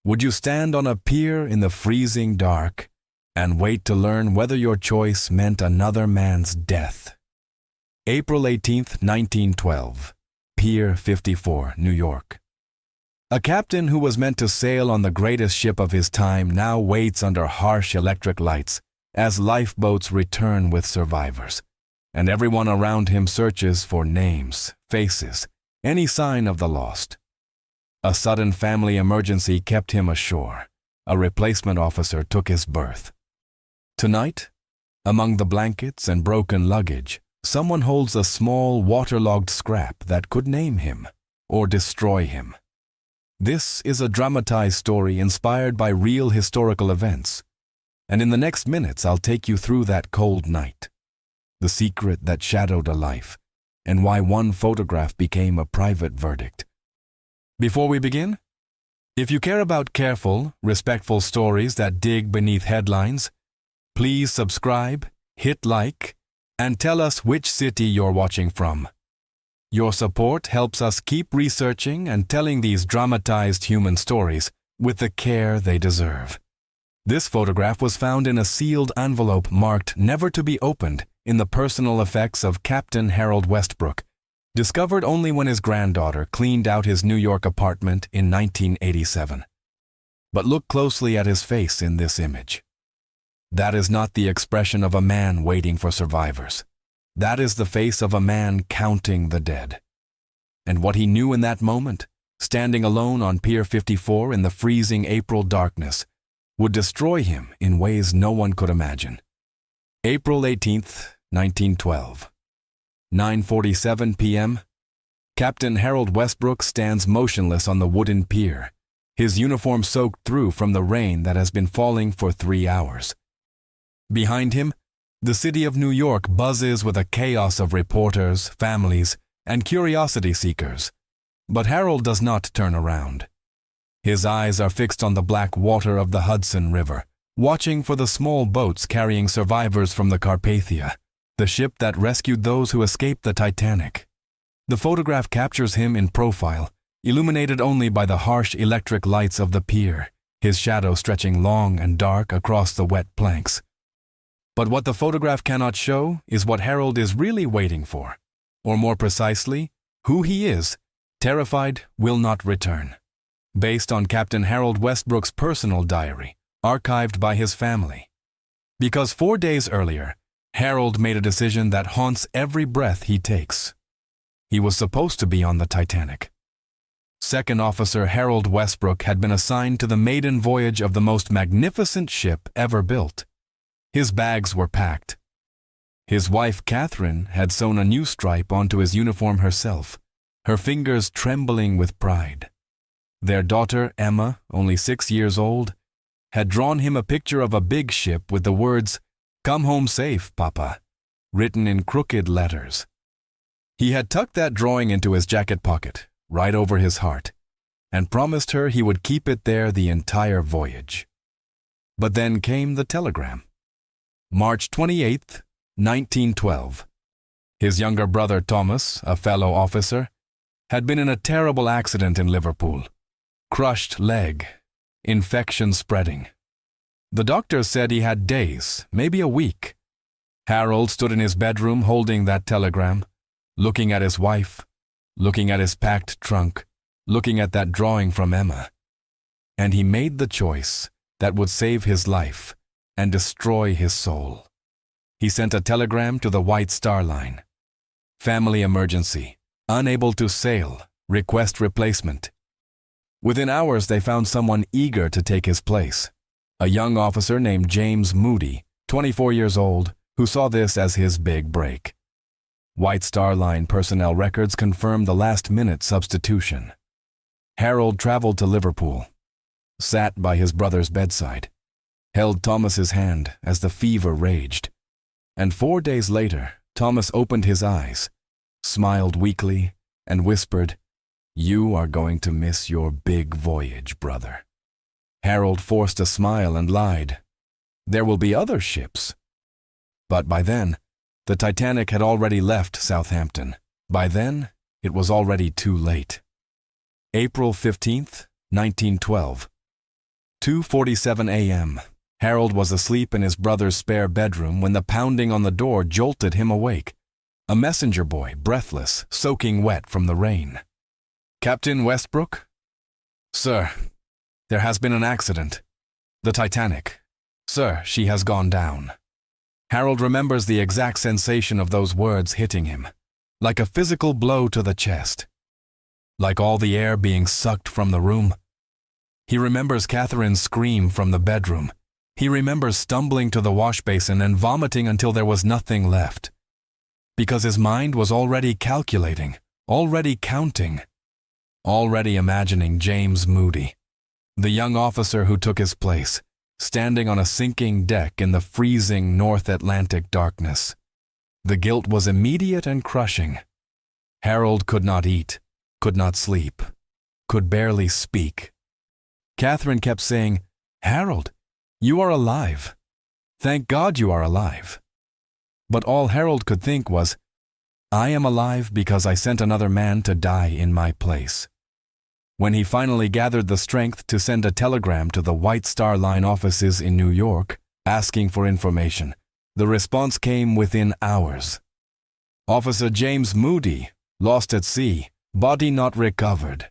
Would you stand on a pier in the freezing dark and wait to learn whether your choice meant another man's death? April 18, 1912, Pier 54, New York. A captain who was meant to sail on the greatest ship of his time now waits under harsh electric lights as lifeboats return with survivors, and everyone around him searches for names, faces, any sign of the lost. A sudden family emergency kept him ashore. A replacement officer took his berth. Tonight, among the blankets and broken luggage, someone holds a small, waterlogged scrap that could name him or destroy him. This is a dramatized story inspired by real historical events, and in the next minutes I'll take you through that cold night, the secret that shadowed a life, and why one photograph became a private verdict. Before we begin, if you care about careful, respectful stories that dig beneath headlines, please subscribe, hit like, and tell us which city you're watching from. Your support helps us keep researching and telling these dramatized human stories with the care they deserve. This photograph was found in a sealed envelope marked "Never to be opened" in the personal effects of Captain Harold Westbrook, discovered only when his granddaughter cleaned out his New York apartment in 1987. But look closely at his face in this image. That is not the expression of a man waiting for survivors. That is the face of a man counting the dead. And what he knew in that moment, standing alone on Pier 54 in the freezing April darkness, would destroy him in ways no one could imagine. April 18th, 1912. 9:47 p.m. Captain Harold Westbrook stands motionless on the wooden pier, his uniform soaked through from the rain that has been falling for 3 hours. Behind him, the city of New York buzzes with a chaos of reporters, families, and curiosity seekers. But Harold does not turn around. His eyes are fixed on the black water of the Hudson River, watching for the small boats carrying survivors from the Carpathia, the ship that rescued those who escaped the Titanic. The photograph captures him in profile, illuminated only by the harsh electric lights of the pier, his shadow stretching long and dark across the wet planks. But what the photograph cannot show is what Harold is really waiting for, or more precisely, who he is, terrified, will not return. Based on Captain Harold Westbrook's personal diary, archived by his family. Because 4 days earlier, Harold made a decision that haunts every breath he takes. He was supposed to be on the Titanic. Second Officer Harold Westbrook had been assigned to the maiden voyage of the most magnificent ship ever built. His bags were packed. His wife, Catherine, had sewn a new stripe onto his uniform herself, her fingers trembling with pride. Their daughter, Emma, only 6 years old, had drawn him a picture of a big ship with the words, "Come home safe, Papa," written in crooked letters. He had tucked that drawing into his jacket pocket, right over his heart, and promised her he would keep it there the entire voyage. But then came the telegram. March 28th, 1912. His younger brother Thomas, a fellow officer, had been in a terrible accident in Liverpool. Crushed leg, infection spreading. The doctor said he had days, maybe a week. Harold stood in his bedroom holding that telegram, looking at his wife, looking at his packed trunk, looking at that drawing from Emma. And he made the choice that would save his life and destroy his soul. He sent a telegram to the White Star Line. Family emergency, unable to sail, request replacement. Within hours they found someone eager to take his place. A young officer named James Moody, 24 years old, who saw this as his big break. White Star Line personnel records confirmed the last-minute substitution. Harold traveled to Liverpool, sat by his brother's bedside, held Thomas's hand as the fever raged, and 4 days later, Thomas opened his eyes, smiled weakly, and whispered, "You are going to miss your big voyage, brother." Harold forced a smile and lied. There will be other ships. But by then, the Titanic had already left Southampton. By then, it was already too late. April 15th, 1912. 2:47 a.m. Harold was asleep in his brother's spare bedroom when the pounding on the door jolted him awake. A messenger boy, breathless, soaking wet from the rain. "Captain Westbrook?" "Sir, there has been an accident. The Titanic. Sir, she has gone down." Harold remembers the exact sensation of those words hitting him, like a physical blow to the chest, like all the air being sucked from the room. He remembers Catherine's scream from the bedroom. He remembers stumbling to the wash basin and vomiting until there was nothing left, because his mind was already calculating, already counting, already imagining James Moody, the young officer who took his place, standing on a sinking deck in the freezing North Atlantic darkness. The guilt was immediate and crushing. Harold could not eat, could not sleep, could barely speak. Catherine kept saying, "Harold, you are alive. Thank God you are alive." But all Harold could think was, "I am alive because I sent another man to die in my place." When he finally gathered the strength to send a telegram to the White Star Line offices in New York, asking for information, the response came within hours. "Officer James Moody, lost at sea, body not recovered.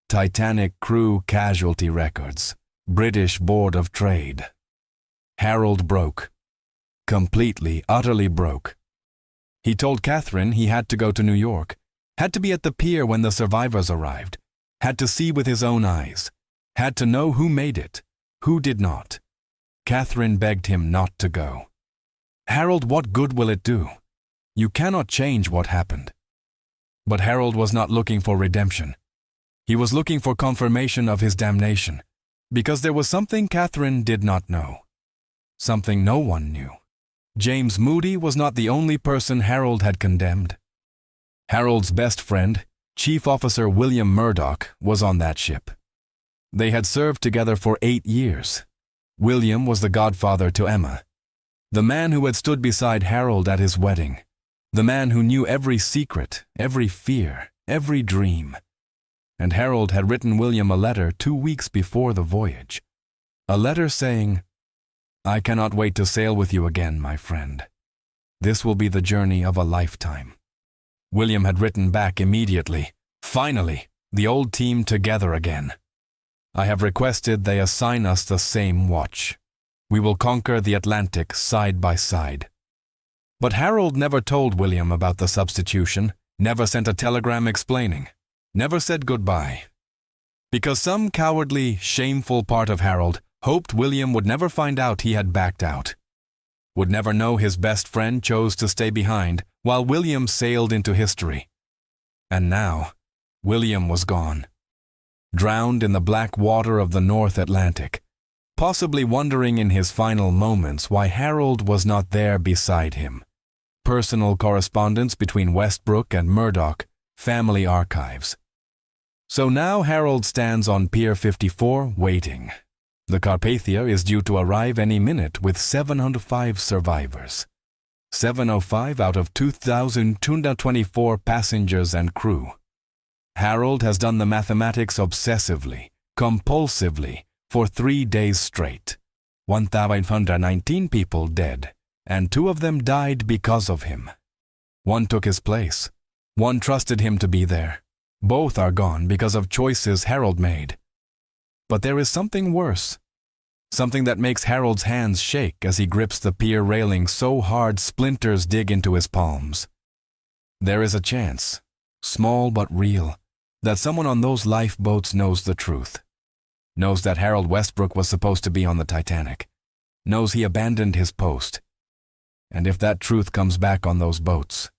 Titanic crew casualty records, British Board of Trade." Harold broke. Completely, utterly broke. He told Catherine he had to go to New York, had to be at the pier when the survivors arrived, had to see with his own eyes, had to know who made it, who did not. Catherine begged him not to go. "Harold, what good will it do? You cannot change what happened." But Harold was not looking for redemption. He was looking for confirmation of his damnation, because there was something Catherine did not know, something no one knew. James Moody was not the only person Harold had condemned. Harold's best friend, Chief Officer William Murdoch, was on that ship. They had served together for 8 years. William was the godfather to Emma, the man who had stood beside Harold at his wedding, the man who knew every secret, every fear, every dream. And Harold had written William a letter 2 weeks before the voyage. A letter saying, "I cannot wait to sail with you again, my friend. This will be the journey of a lifetime." William had written back immediately, "Finally, the old team together again. I have requested they assign us the same watch. We will conquer the Atlantic side by side." But Harold never told William about the substitution, never sent a telegram explaining, never said goodbye. Because some cowardly, shameful part of Harold hoped William would never find out he had backed out, would never know his best friend chose to stay behind while William sailed into history. And now, William was gone, drowned in the black water of the North Atlantic, possibly wondering in his final moments why Harold was not there beside him. Personal correspondence between Westbrook and Murdoch, family archives. So now Harold stands on Pier 54 waiting. The Carpathia is due to arrive any minute with 705 survivors. 705 out of 2,224 passengers and crew. Harold has done the mathematics obsessively, compulsively, for 3 days straight. 1,519 people dead, and 2 of them died because of him. 1 took his place. 1 trusted him to be there. Both are gone because of choices Harold made. But there is something worse. Something that makes Harold's hands shake as he grips the pier railing so hard splinters dig into his palms. There is a chance, small but real, that someone on those lifeboats knows the truth. Knows that Harold Westbrook was supposed to be on the Titanic. Knows he abandoned his post. And if that truth comes back on those boats,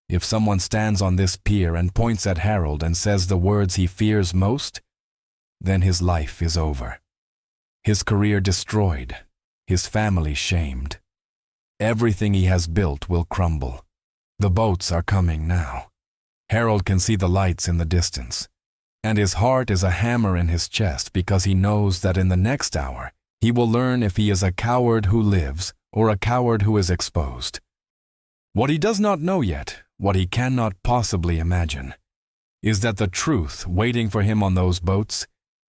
if someone stands on this pier and points at Harold and says the words he fears most, then his life is over. His career destroyed, his family shamed. Everything he has built will crumble. The boats are coming now. Harold can see the lights in the distance, and his heart is a hammer in his chest because he knows that in the next hour he will learn if he is a coward who lives or a coward who is exposed. What he does not know yet, what he cannot possibly imagine, is that the truth waiting for him on those boats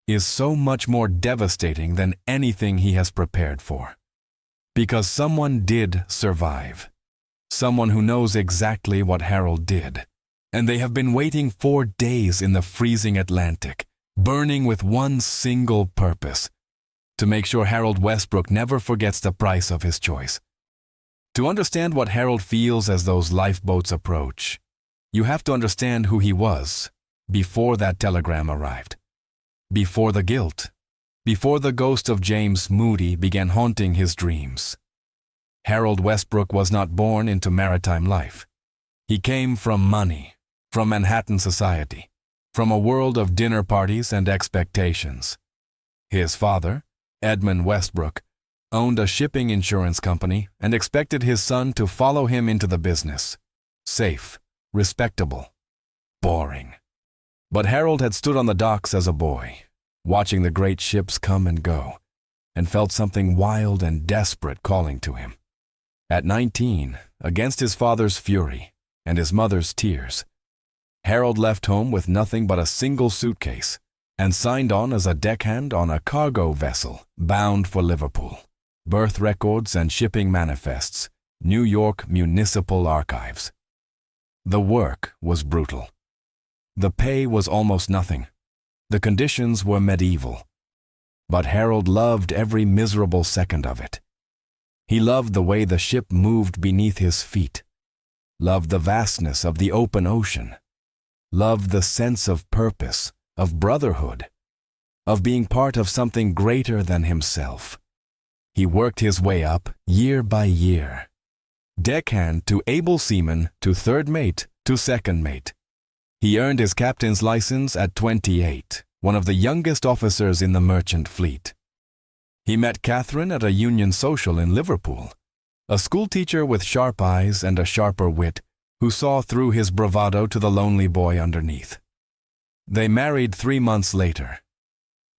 is so much more devastating than anything he has prepared for. Because someone did survive. Someone who knows exactly what Harold did. And they have been waiting 4 days in the freezing Atlantic, burning with one single purpose: to make sure Harold Westbrook never forgets the price of his choice. To understand what Harold feels as those lifeboats approach, you have to understand who he was before that telegram arrived. Before the guilt. Before the ghost of James Moody began haunting his dreams. Harold Westbrook was not born into maritime life. He came from money, from Manhattan society, from a world of dinner parties and expectations. His father, Edmund Westbrook, owned a shipping insurance company and expected his son to follow him into the business. Safe, respectable, boring. But Harold had stood on the docks as a boy, watching the great ships come and go, and felt something wild and desperate calling to him. At 19, against his father's fury and his mother's tears, Harold left home with nothing but a single suitcase and signed on as a deckhand on a cargo vessel bound for Liverpool. Birth records and shipping manifests, New York Municipal Archives. The work was brutal. The pay was almost nothing. The conditions were medieval. But Harold loved every miserable second of it. He loved the way the ship moved beneath his feet, loved the vastness of the open ocean, loved the sense of purpose, of brotherhood, of being part of something greater than himself. He worked his way up year by year. Deckhand to able seaman to third mate to second mate. He earned his captain's license at 28, one of the youngest officers in the merchant fleet. He met Catherine at a union social in Liverpool, a schoolteacher with sharp eyes and a sharper wit who saw through his bravado to the lonely boy underneath. They married 3 months later.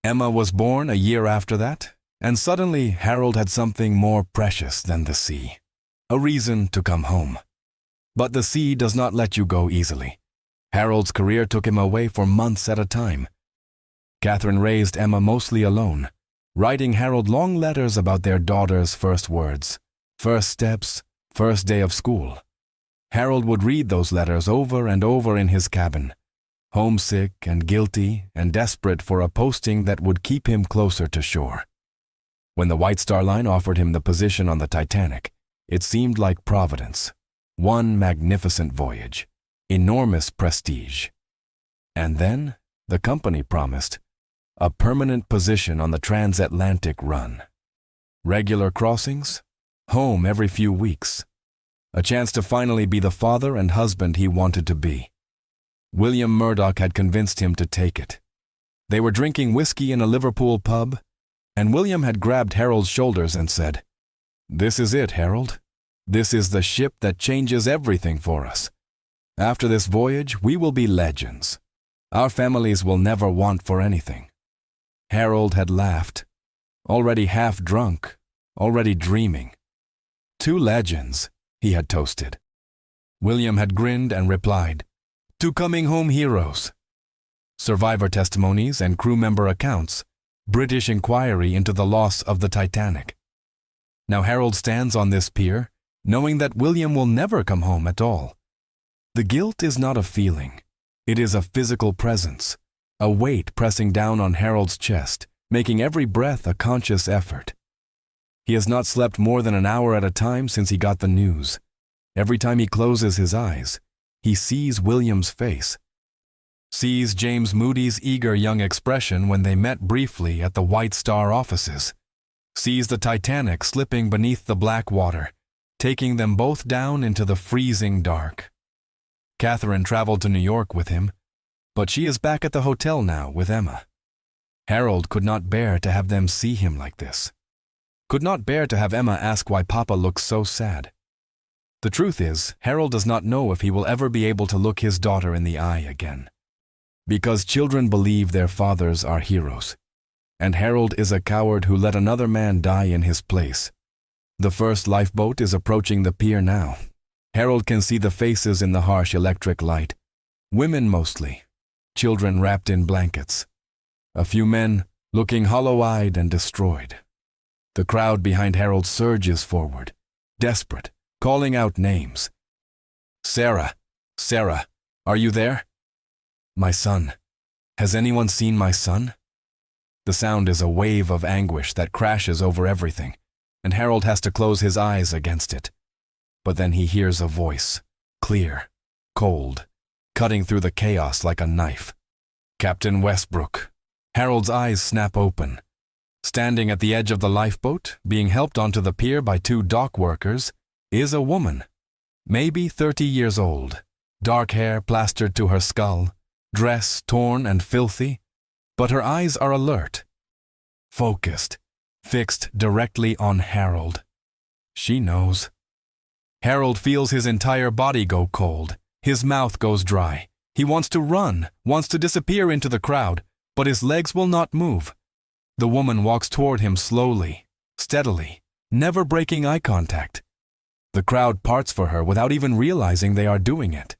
Emma was born a year after that, and suddenly Harold had something more precious than the sea, a reason to come home. But the sea does not let you go easily. Harold's career took him away for months at a time. Catherine raised Emma mostly alone, writing Harold long letters about their daughter's first words, first steps, first day of school. Harold would read those letters over and over in his cabin, homesick and guilty and desperate for a posting that would keep him closer to shore. When the White Star Line offered him the position on the Titanic, it seemed like Providence. One magnificent voyage, enormous prestige. And then the company promised a permanent position on the transatlantic run. Regular crossings, home every few weeks. A chance to finally be the father and husband he wanted to be. William Murdoch had convinced him to take it. They were drinking whiskey in a Liverpool pub, and William had grabbed Harold's shoulders and said, "This is it, Harold. This is the ship that changes everything for us. After this voyage, we will be legends. Our families will never want for anything." Harold had laughed, already half drunk, already dreaming. 2 legends, he had toasted. William had grinned and replied, "To coming home heroes." Survivor testimonies and crew member accounts, British inquiry into the loss of the Titanic. Now Harold stands on this pier, knowing that William will never come home at all. The guilt is not a feeling. It is a physical presence, a weight pressing down on Harold's chest, making every breath a conscious effort. He has not slept more than an hour at a time since he got the news. Every time he closes his eyes, he sees William's face, sees James Moody's eager young expression when they met briefly at the White Star offices, sees the Titanic slipping beneath the black water, taking them both down into the freezing dark. Catherine traveled to New York with him, but she is back at the hotel now with Emma. Harold could not bear to have them see him like this. Could not bear to have Emma ask why Papa looks so sad. The truth is, Harold does not know if he will ever be able to look his daughter in the eye again. Because children believe their fathers are heroes, and Harold is a coward who let another man die in his place. The first lifeboat is approaching the pier now. Harold can see the faces in the harsh electric light. Women mostly, children wrapped in blankets. A few men, looking hollow-eyed and destroyed. The crowd behind Harold surges forward, desperate, calling out names. Sarah, Sarah, are you there? My son. Has anyone seen my son? The sound is a wave of anguish that crashes over everything, and Harold has to close his eyes against it. But then he hears a voice, clear, cold, cutting through the chaos like a knife. Captain Westbrook. Harold's eyes snap open. Standing at the edge of the lifeboat, being helped onto the pier by two dock workers, is a woman, maybe 30 years old, dark hair plastered to her skull, dress torn and filthy, but her eyes are alert, focused, fixed directly on Harold. She knows. Harold feels his entire body go cold. His mouth goes dry. He wants to run, wants to disappear into the crowd, but his legs will not move. The woman walks toward him slowly, steadily, never breaking eye contact. The crowd parts for her without even realizing they are doing it.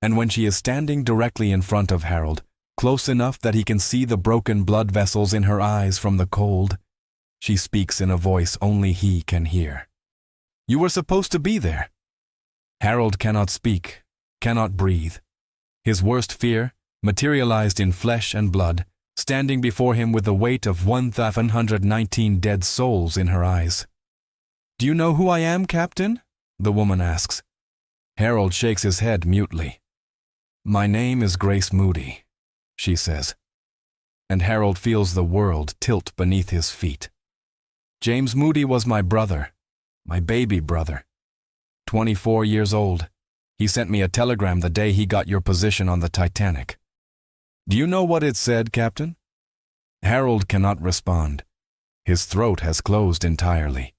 And when she is standing directly in front of Harold, close enough that he can see the broken blood vessels in her eyes from the cold, she speaks in a voice only he can hear. You were supposed to be there. Harold cannot speak, cannot breathe. His worst fear, materialized in flesh and blood, standing before him with the weight of 1,119 dead souls in her eyes. Do you know who I am, Captain? The woman asks. Harold shakes his head mutely. My name is Grace Moody, she says. And Harold feels the world tilt beneath his feet. James Moody was my brother, my baby brother. 24 years old. He sent me a telegram the day he got your position on the Titanic. Do you know what it said, Captain? Harold cannot respond. His throat has closed entirely.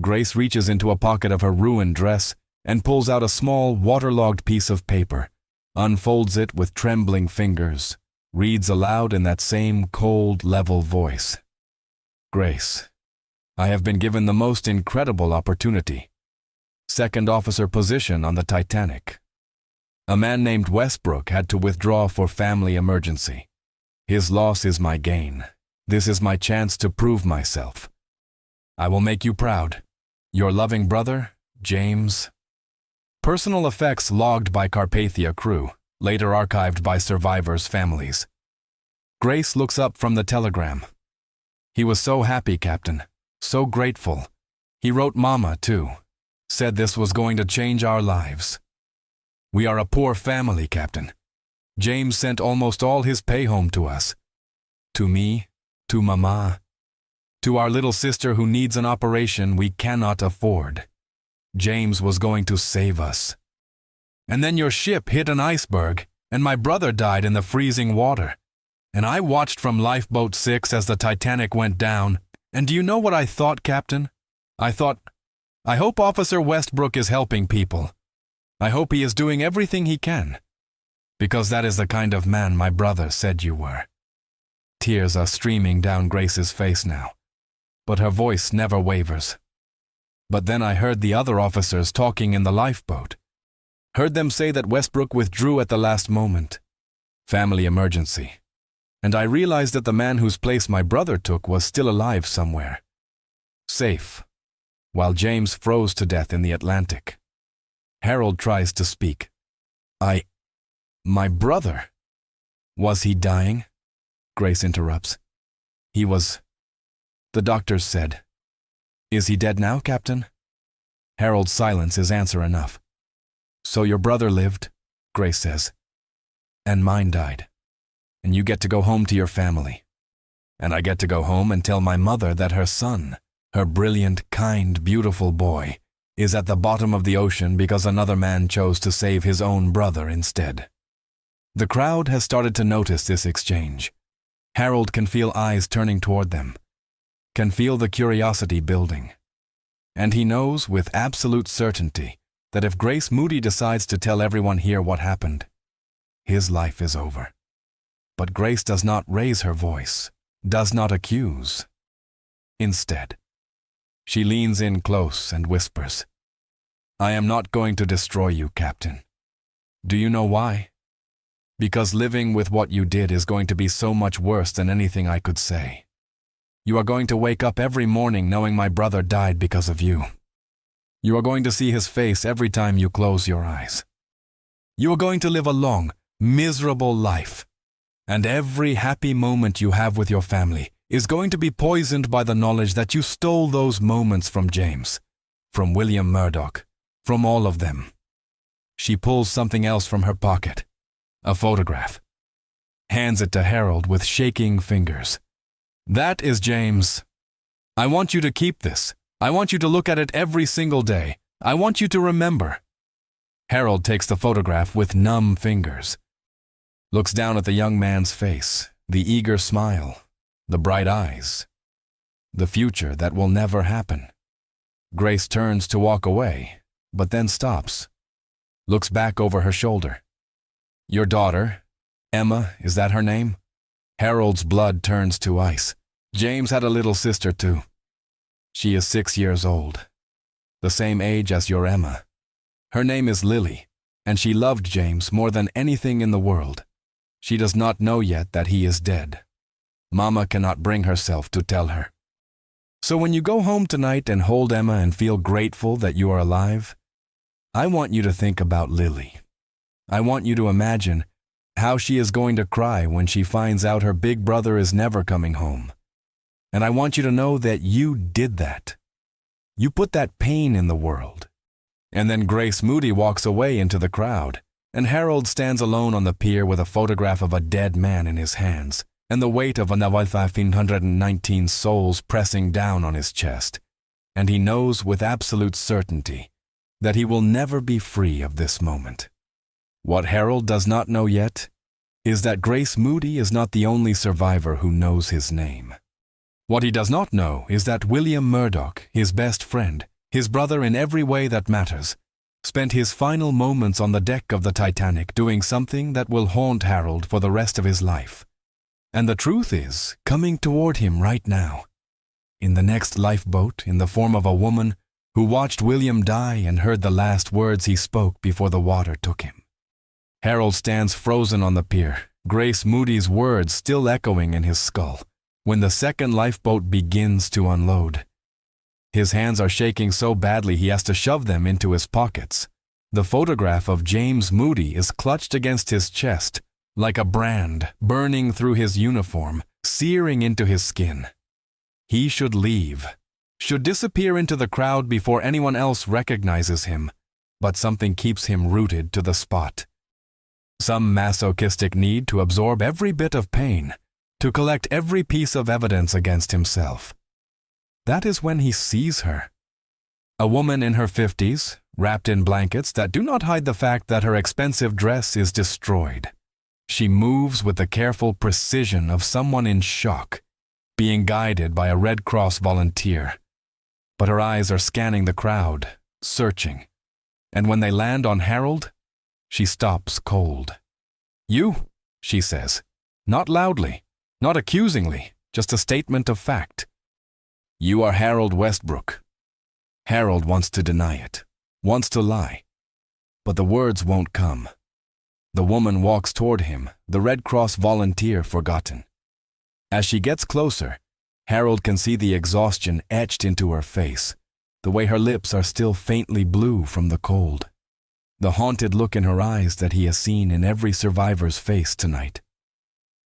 Grace reaches into a pocket of her ruined dress and pulls out a small, waterlogged piece of paper, unfolds it with trembling fingers, reads aloud in that same cold, level voice. Grace, I have been given the most incredible opportunity. Second officer position on the Titanic. A man named Westbrook had to withdraw for family emergency. His loss is my gain. This is my chance to prove myself. I will make you proud. Your loving brother, James. Personal effects logged by Carpathia crew, later archived by survivors' families. Grace looks up from the telegram. He was so happy, Captain. So grateful. He wrote Mama, too. Said this was going to change our lives. We are a poor family, Captain. James sent almost all his pay home to us. To me, to Mama, to our little sister who needs an operation we cannot afford. James was going to save us. And then your ship hit an iceberg, and my brother died in the freezing water. And I watched from Lifeboat 6 as the Titanic went down, and do you know what I thought, Captain? I thought, I hope Officer Westbrook is helping people. I hope he is doing everything he can. Because that is the kind of man my brother said you were. Tears are streaming down Grace's face now, but her voice never wavers. But then I heard the other officers talking in the lifeboat. Heard them say that Westbrook withdrew at the last moment. Family emergency. And I realized that the man whose place my brother took was still alive somewhere. Safe. While James froze to death in the Atlantic. Harold tries to speak. My brother. Was he dying? Grace interrupts. He was. The doctors said. Is he dead now, Captain? Harold's silence is answer enough. So your brother lived, Grace says. And mine died. And you get to go home to your family. And I get to go home and tell my mother that her son, her brilliant, kind, beautiful boy, is at the bottom of the ocean because another man chose to save his own brother instead. The crowd has started to notice this exchange. Harold can feel eyes turning toward them, can feel the curiosity building. And he knows with absolute certainty that if Grace Moody decides to tell everyone here what happened, his life is over. But Grace does not raise her voice, does not accuse. Instead, she leans in close and whispers, I am not going to destroy you, Captain. Do you know why? because living with what you did is going to be so much worse than anything I could say. You are going to wake up every morning knowing my brother died because of you. You are going to see his face every time you close your eyes. You are going to live a long, miserable life, and every happy moment you have with your family is going to be poisoned by the knowledge that you stole those moments from James, from William Murdoch, from all of them. She pulls something else from her pocket, a photograph, hands it to Harold with shaking fingers. That is James. I want you to keep this. I want you to look at it every single day. I want you to remember. Harold takes the photograph with numb fingers, looks down at the young man's face, the eager smile, the bright eyes, the future that will never happen. Grace turns to walk away, but then stops, looks back over her shoulder. Your daughter, Emma, is that her name? Harold's blood turns to ice. James had a little sister too. She is 6 years old, the same age as your Emma. Her name is Lily, and she loved James more than anything in the world. She does not know yet that he is dead. Mama cannot bring herself to tell her. So when you go home tonight and hold Emma and feel grateful that you are alive, I want you to think about Lily. I want you to imagine how she is going to cry when she finds out her big brother is never coming home. And I want you to know that you did that. You put that pain in the world. And then Grace Moody walks away into the crowd, and Harold stands alone on the pier with a photograph of a dead man in his hands, and the weight of 1,519 souls pressing down on his chest. And he knows with absolute certainty that he will never be free of this moment. What Harold does not know yet is that Grace Moody is not the only survivor who knows his name. What he does not know is that William Murdoch, his best friend, his brother in every way that matters, spent his final moments on the deck of the Titanic doing something that will haunt Harold for the rest of his life. And the truth is coming toward him right now, in the next lifeboat in the form of a woman who watched William die and heard the last words he spoke before the water took him. Harold stands frozen on the pier, Grace Moody's words still echoing in his skull, when the second lifeboat begins to unload. His hands are shaking so badly he has to shove them into his pockets. The photograph of James Moody is clutched against his chest, like a brand burning through his uniform, searing into his skin. He should leave, should disappear into the crowd before anyone else recognizes him, but something keeps him rooted to the spot. Some masochistic need to absorb every bit of pain, to collect every piece of evidence against himself. That is when he sees her. A woman in her 50s, wrapped in blankets that do not hide the fact that her expensive dress is destroyed. She moves with the careful precision of someone in shock, being guided by a Red Cross volunteer. But her eyes are scanning the crowd, searching, and when they land on Harold, she stops cold. You, she says, not loudly, not accusingly, just a statement of fact. You are Harold Westbrook. Harold wants to deny it, wants to lie, but the words won't come. The woman walks toward him, the Red Cross volunteer forgotten. As she gets closer, Harold can see the exhaustion etched into her face, the way her lips are still faintly blue from the cold. The haunted look in her eyes that he has seen in every survivor's face tonight.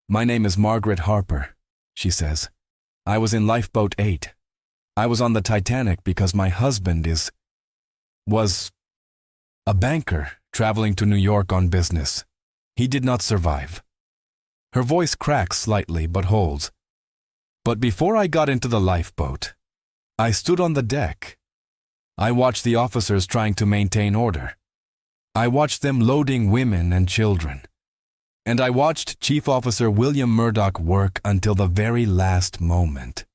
My name is Margaret Harper, she says. I was in Lifeboat 8. I was on the Titanic because my husband was a banker traveling to New York on business. He did not survive. Her voice cracks slightly but holds. But before I got into the lifeboat, I stood on the deck. I watched the officers trying to maintain order. I watched them loading women and children. And I watched Chief Officer William Murdoch work until the very last moment.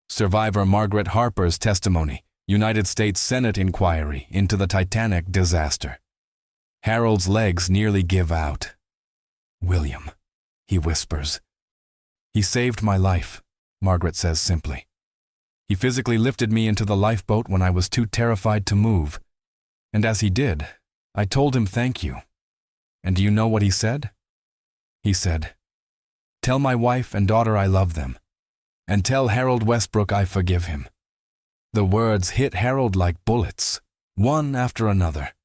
Survivor Margaret Harper's testimony, United States Senate inquiry into the Titanic disaster. Harold's legs nearly give out. William, he whispers. He saved my life, Margaret says simply. He physically lifted me into the lifeboat when I was too terrified to move. And as he did, I told him thank you. And do you know what he said? he said. "Tell my wife and daughter I love them, and tell Harold Westbrook I forgive him." The words hit Harold like bullets, one after another,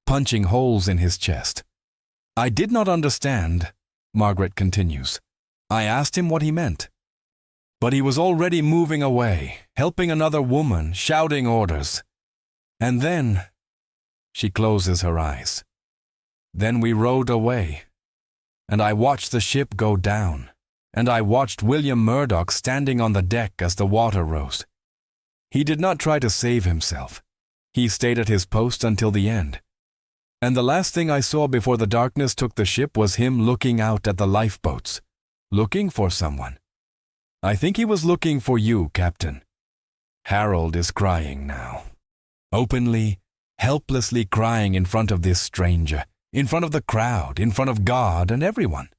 punching holes in his chest. "I did not understand," Margaret continues. "I asked him what he meant. But he was already moving away, helping another woman, shouting orders. And then," she closes her eyes, "then we rowed away, and I watched the ship go down, and I watched William Murdoch standing on the deck as the water rose. He did not try to save himself. He stayed at his post until the end. And the last thing I saw before the darkness took the ship was him looking out at the lifeboats, looking for someone. I think he was looking for you, Captain." Harold is crying now. Openly, helplessly crying in front of this stranger, in front of the crowd, in front of God and everyone.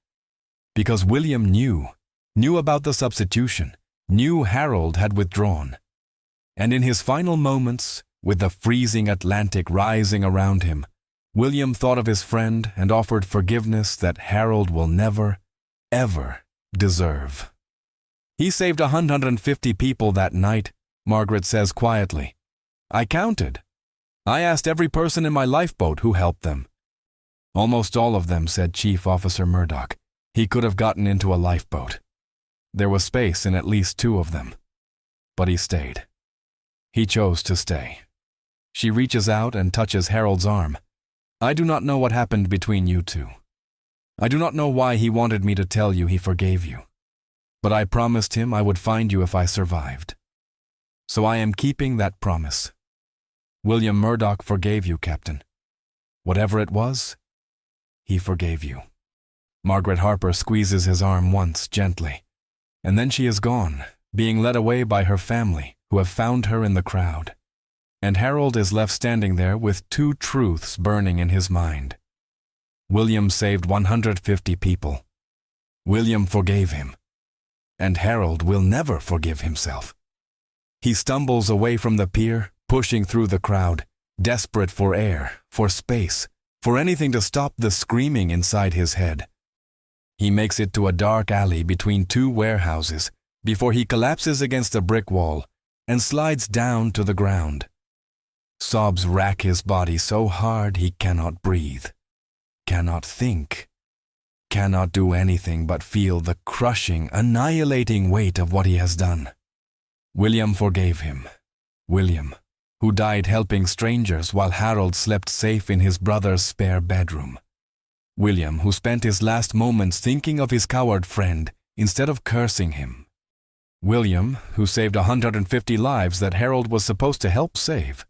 Because William knew about the substitution, knew Harold had withdrawn. And in his final moments, with the freezing Atlantic rising around him, William thought of his friend and offered forgiveness that Harold will never, ever deserve. "He saved 150 people that night," Margaret says quietly. "I counted. I asked every person in my lifeboat who helped them." "Almost all of them," said Chief Officer Murdoch. "He could have gotten into a lifeboat. There was space in at least 2 of them. But he stayed. He chose to stay." She reaches out and touches Harold's arm. "I do not know what happened between you two. I do not know why he wanted me to tell you he forgave you. But I promised him I would find you if I survived. So I am keeping that promise. William Murdoch forgave you, Captain. Whatever it was, he forgave you." Margaret Harper squeezes his arm once, gently, and then she is gone, being led away by her family, who have found her in the crowd. And Harold is left standing there with 2 truths burning in his mind. William saved 150 people. William forgave him. And Harold will never forgive himself. He stumbles away from the pier, pushing through the crowd, desperate for air, for space, for anything to stop the screaming inside his head. He makes it to a dark alley between 2 warehouses before he collapses against a brick wall and slides down to the ground. Sobs rack his body so hard he cannot breathe, cannot think, cannot do anything but feel the crushing, annihilating weight of what he has done. William forgave him. William, who died helping strangers while Harold slept safe in his brother's spare bedroom. William, who spent his last moments thinking of his coward friend instead of cursing him. William, who saved 150 lives that Harold was supposed to help save.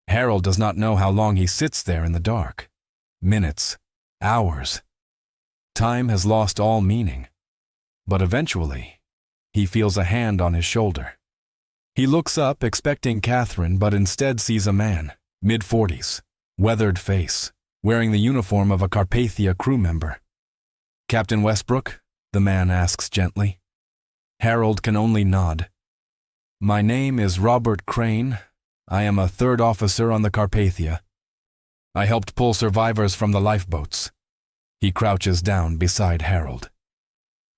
Harold does not know how long he sits there in the dark. Minutes, hours. Time has lost all meaning. But eventually, he feels a hand on his shoulder. He looks up expecting Catherine, but instead sees a man, mid-40s, weathered face, wearing the uniform of a Carpathia crew member. "Captain Westbrook?" the man asks gently. Harold can only nod. "My name is Robert Crane. I am a 3rd officer on the Carpathia. I helped pull survivors from the lifeboats." He crouches down beside Harold.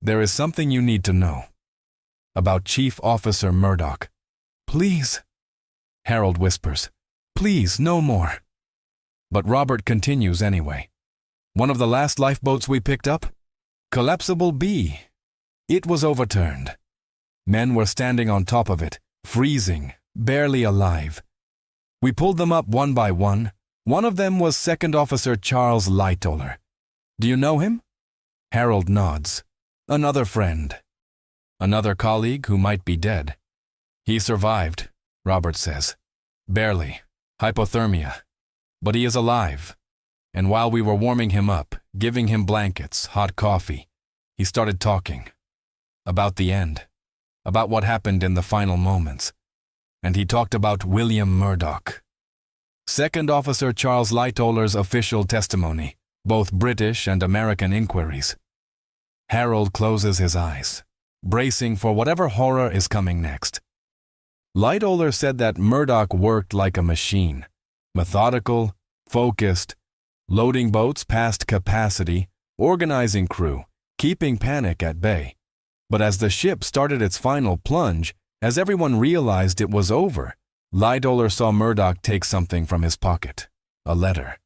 "There is something you need to know. About Chief Officer Murdoch." "Please," Harold whispers. "Please, no more." But Robert continues anyway. "One of the last lifeboats we picked up? Collapsible B. It was overturned. Men were standing on top of it, freezing, barely alive. We pulled them up one by one. One of them was 2nd Officer Charles Lightoller. Do you know him?" Harold nods. "Another friend. Another colleague who might be dead." "He survived," Robert says. "Barely. Hypothermia. But he is alive. And while we were warming him up, giving him blankets, hot coffee, he started talking. About the end. About what happened in the final moments. And he talked about William Murdoch. 2nd Officer Charles Lightoller's official testimony, both British and American inquiries." Harold closes his eyes, bracing for whatever horror is coming next. Lightoller said that Murdoch worked like a machine, methodical, focused, loading boats past capacity, organizing crew, keeping panic at bay. But as the ship started its final plunge, as everyone realized it was over, Lifeboat saw Murdoch take something from his pocket, a letter.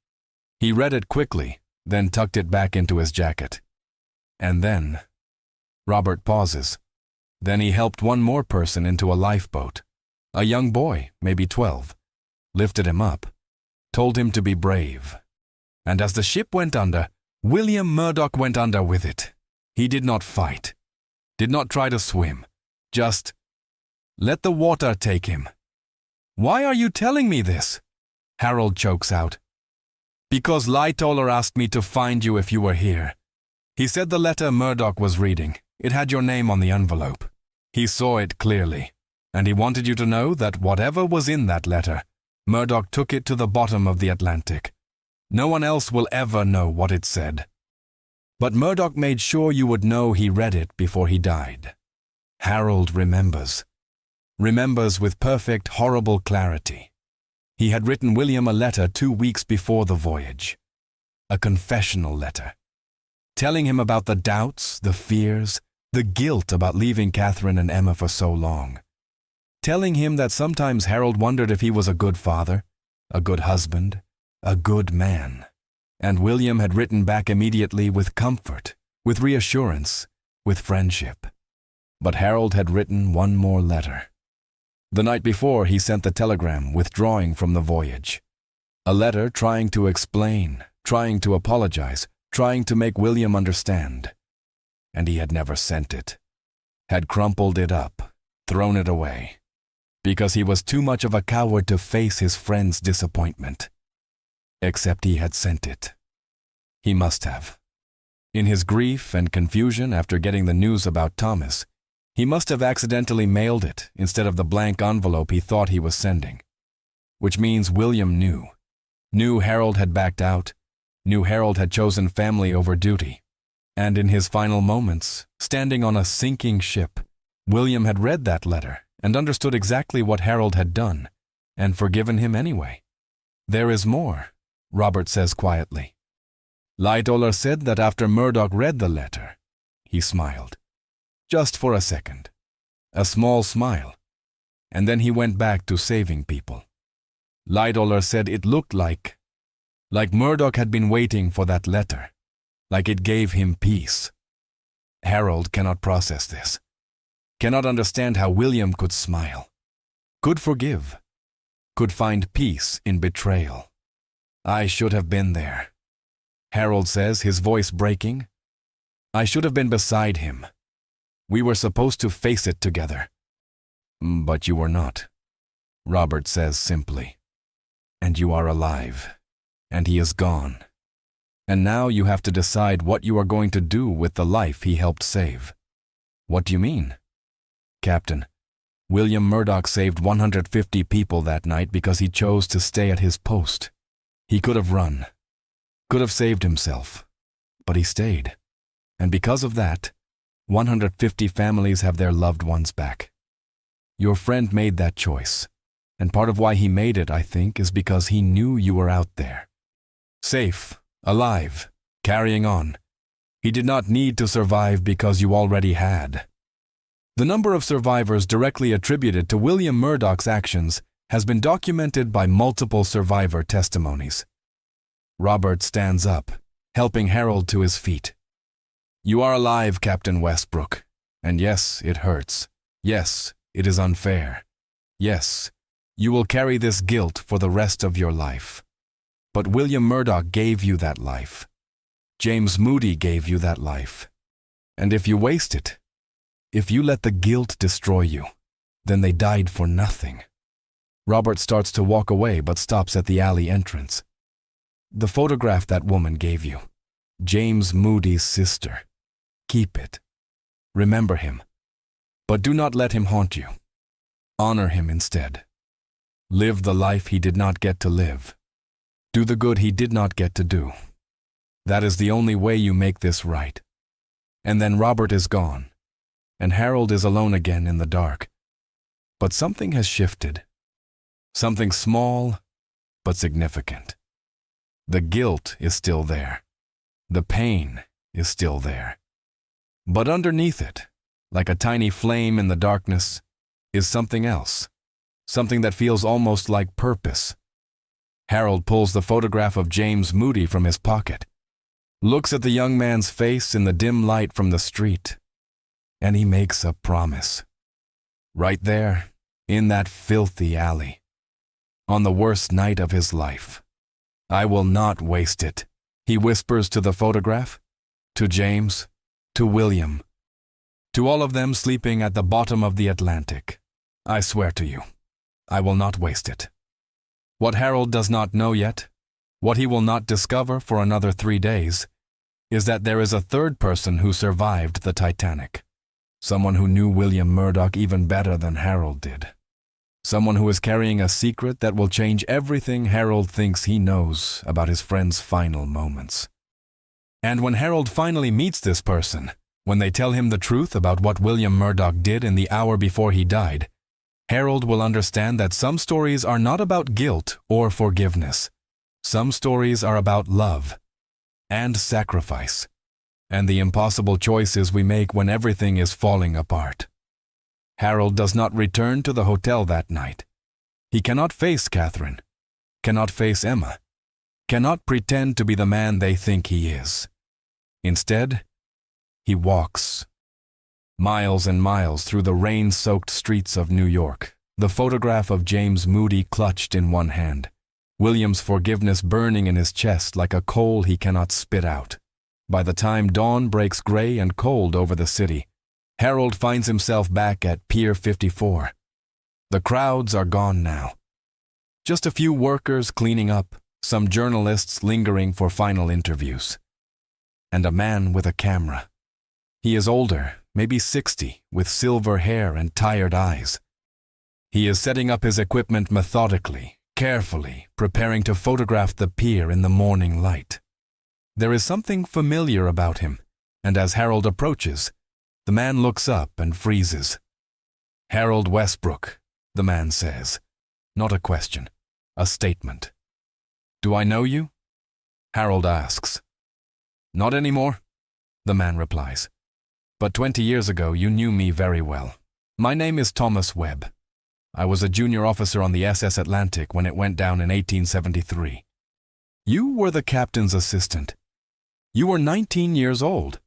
He read it quickly, then tucked it back into his jacket. And then, Robert pauses. Then he helped one more person into a lifeboat, a young boy, maybe 12, lifted him up, told him to be brave. And as the ship went under, William Murdoch went under with it. He did not fight, did not try to swim, just let the water take him. "Why are you telling me this?" Harold chokes out. "Because Lightoller asked me to find you if you were here. He said the letter Murdoch was reading, it had your name on the envelope. He saw it clearly, and he wanted you to know that whatever was in that letter, Murdoch took it to the bottom of the Atlantic. No one else will ever know what it said. But Murdoch made sure you would know he read it before he died." Harold remembers with perfect, horrible clarity. He had written William a letter 2 weeks before the voyage, a confessional letter, telling him about the doubts, the fears, the guilt about leaving Catherine and Emma for so long, telling him that sometimes Harold wondered if he was a good father, a good husband, a good man. And William had written back immediately with comfort, with reassurance, with friendship. But Harold had written one more letter. The night before, he sent the telegram withdrawing from the voyage. A letter trying to explain, trying to apologize, trying to make William understand. And he had never sent it. Had crumpled it up, thrown it away, because he was too much of a coward to face his friend's disappointment. Except he had sent it. He must have. In his grief and confusion after getting the news about Thomas, he must have accidentally mailed it instead of the blank envelope he thought he was sending. Which means William knew Harold had backed out, knew Harold had chosen family over duty. And in his final moments, standing on a sinking ship, William had read that letter and understood exactly what Harold had done, and forgiven him anyway. "There is more," Robert says quietly. Lightoller said that after Murdoch read the letter, he smiled. Just for a second. A small smile. And then he went back to saving people. Lightoller said it looked like Murdoch had been waiting for that letter, like it gave him peace. Harold cannot process this, cannot understand how William could smile, could forgive, could find peace in betrayal. "I should have been there," Harold says, his voice breaking. "I should have been beside him. We were supposed to face it together." "But you were not," Robert says simply. "And you are alive, and he is gone. And now you have to decide what you are going to do with the life he helped save." "What do you mean?" "Captain, William Murdoch saved 150 people that night because he chose to stay at his post. He could have run, could have saved himself, but he stayed. And because of that, 150 families have their loved ones back. Your friend made that choice, and part of why he made it, I think, is because he knew you were out there. Safe, alive, carrying on. He did not need to survive because you already had." The number of survivors directly attributed to William Murdoch's actions has been documented by multiple survivor testimonies. Robert stands up, helping Harold to his feet. "You are alive, Captain Westbrook. And yes, it hurts. Yes, it is unfair. Yes, you will carry this guilt for the rest of your life. But William Murdoch gave you that life. James Moody gave you that life. And if you waste it, if you let the guilt destroy you, then they died for nothing." Robert starts to walk away but stops at the alley entrance. "The photograph that woman gave you, James Moody's sister. Keep it. Remember him. But do not let him haunt you. Honor him instead. Live the life he did not get to live. Do the good he did not get to do. That is the only way you make this right." And then Robert is gone, and Harold is alone again in the dark. But something has shifted. Something small, but significant. The guilt is still there. The pain is still there. But underneath it, like a tiny flame in the darkness, is something else, something that feels almost like purpose. Harold pulls the photograph of James Moody from his pocket, looks at the young man's face in the dim light from the street, and he makes a promise. Right there, in that filthy alley, on the worst night of his life. I will not waste it, he whispers to the photograph, to James, to William, to all of them sleeping at the bottom of the Atlantic. I swear to you, I will not waste it. What Harold does not know yet, what he will not discover for another 3 days, is that there is a third person who survived the Titanic. Someone who knew William Murdoch even better than Harold did. Someone who is carrying a secret that will change everything Harold thinks he knows about his friend's final moments. And when Harold finally meets this person, when they tell him the truth about what William Murdoch did in the hour before he died, Harold will understand that some stories are not about guilt or forgiveness. Some stories are about love and sacrifice, and the impossible choices we make when everything is falling apart. Harold does not return to the hotel that night. He cannot face Catherine, cannot face Emma, cannot pretend to be the man they think he is. Instead, he walks miles and miles through the rain-soaked streets of New York, the photograph of James Moody clutched in one hand, William's forgiveness burning in his chest like a coal he cannot spit out. By the time dawn breaks gray and cold over the city, Harold finds himself back at Pier 54. The crowds are gone now. Just a few workers cleaning up, some journalists lingering for final interviews. And a man with a camera. He is older, maybe 60, with silver hair and tired eyes. He is setting up his equipment methodically, carefully, preparing to photograph the pier in the morning light. There is something familiar about him, and as Harold approaches, the man looks up and freezes. "Harold Westbrook," the man says. Not a question, a statement. "Do I know you?" Harold asks. "Not anymore," the man replies. "But 20 years ago you knew me very well. My name is Thomas Webb. I was a junior officer on the SS Atlantic when it went down in 1873. You were the captain's assistant. You were 19 years old.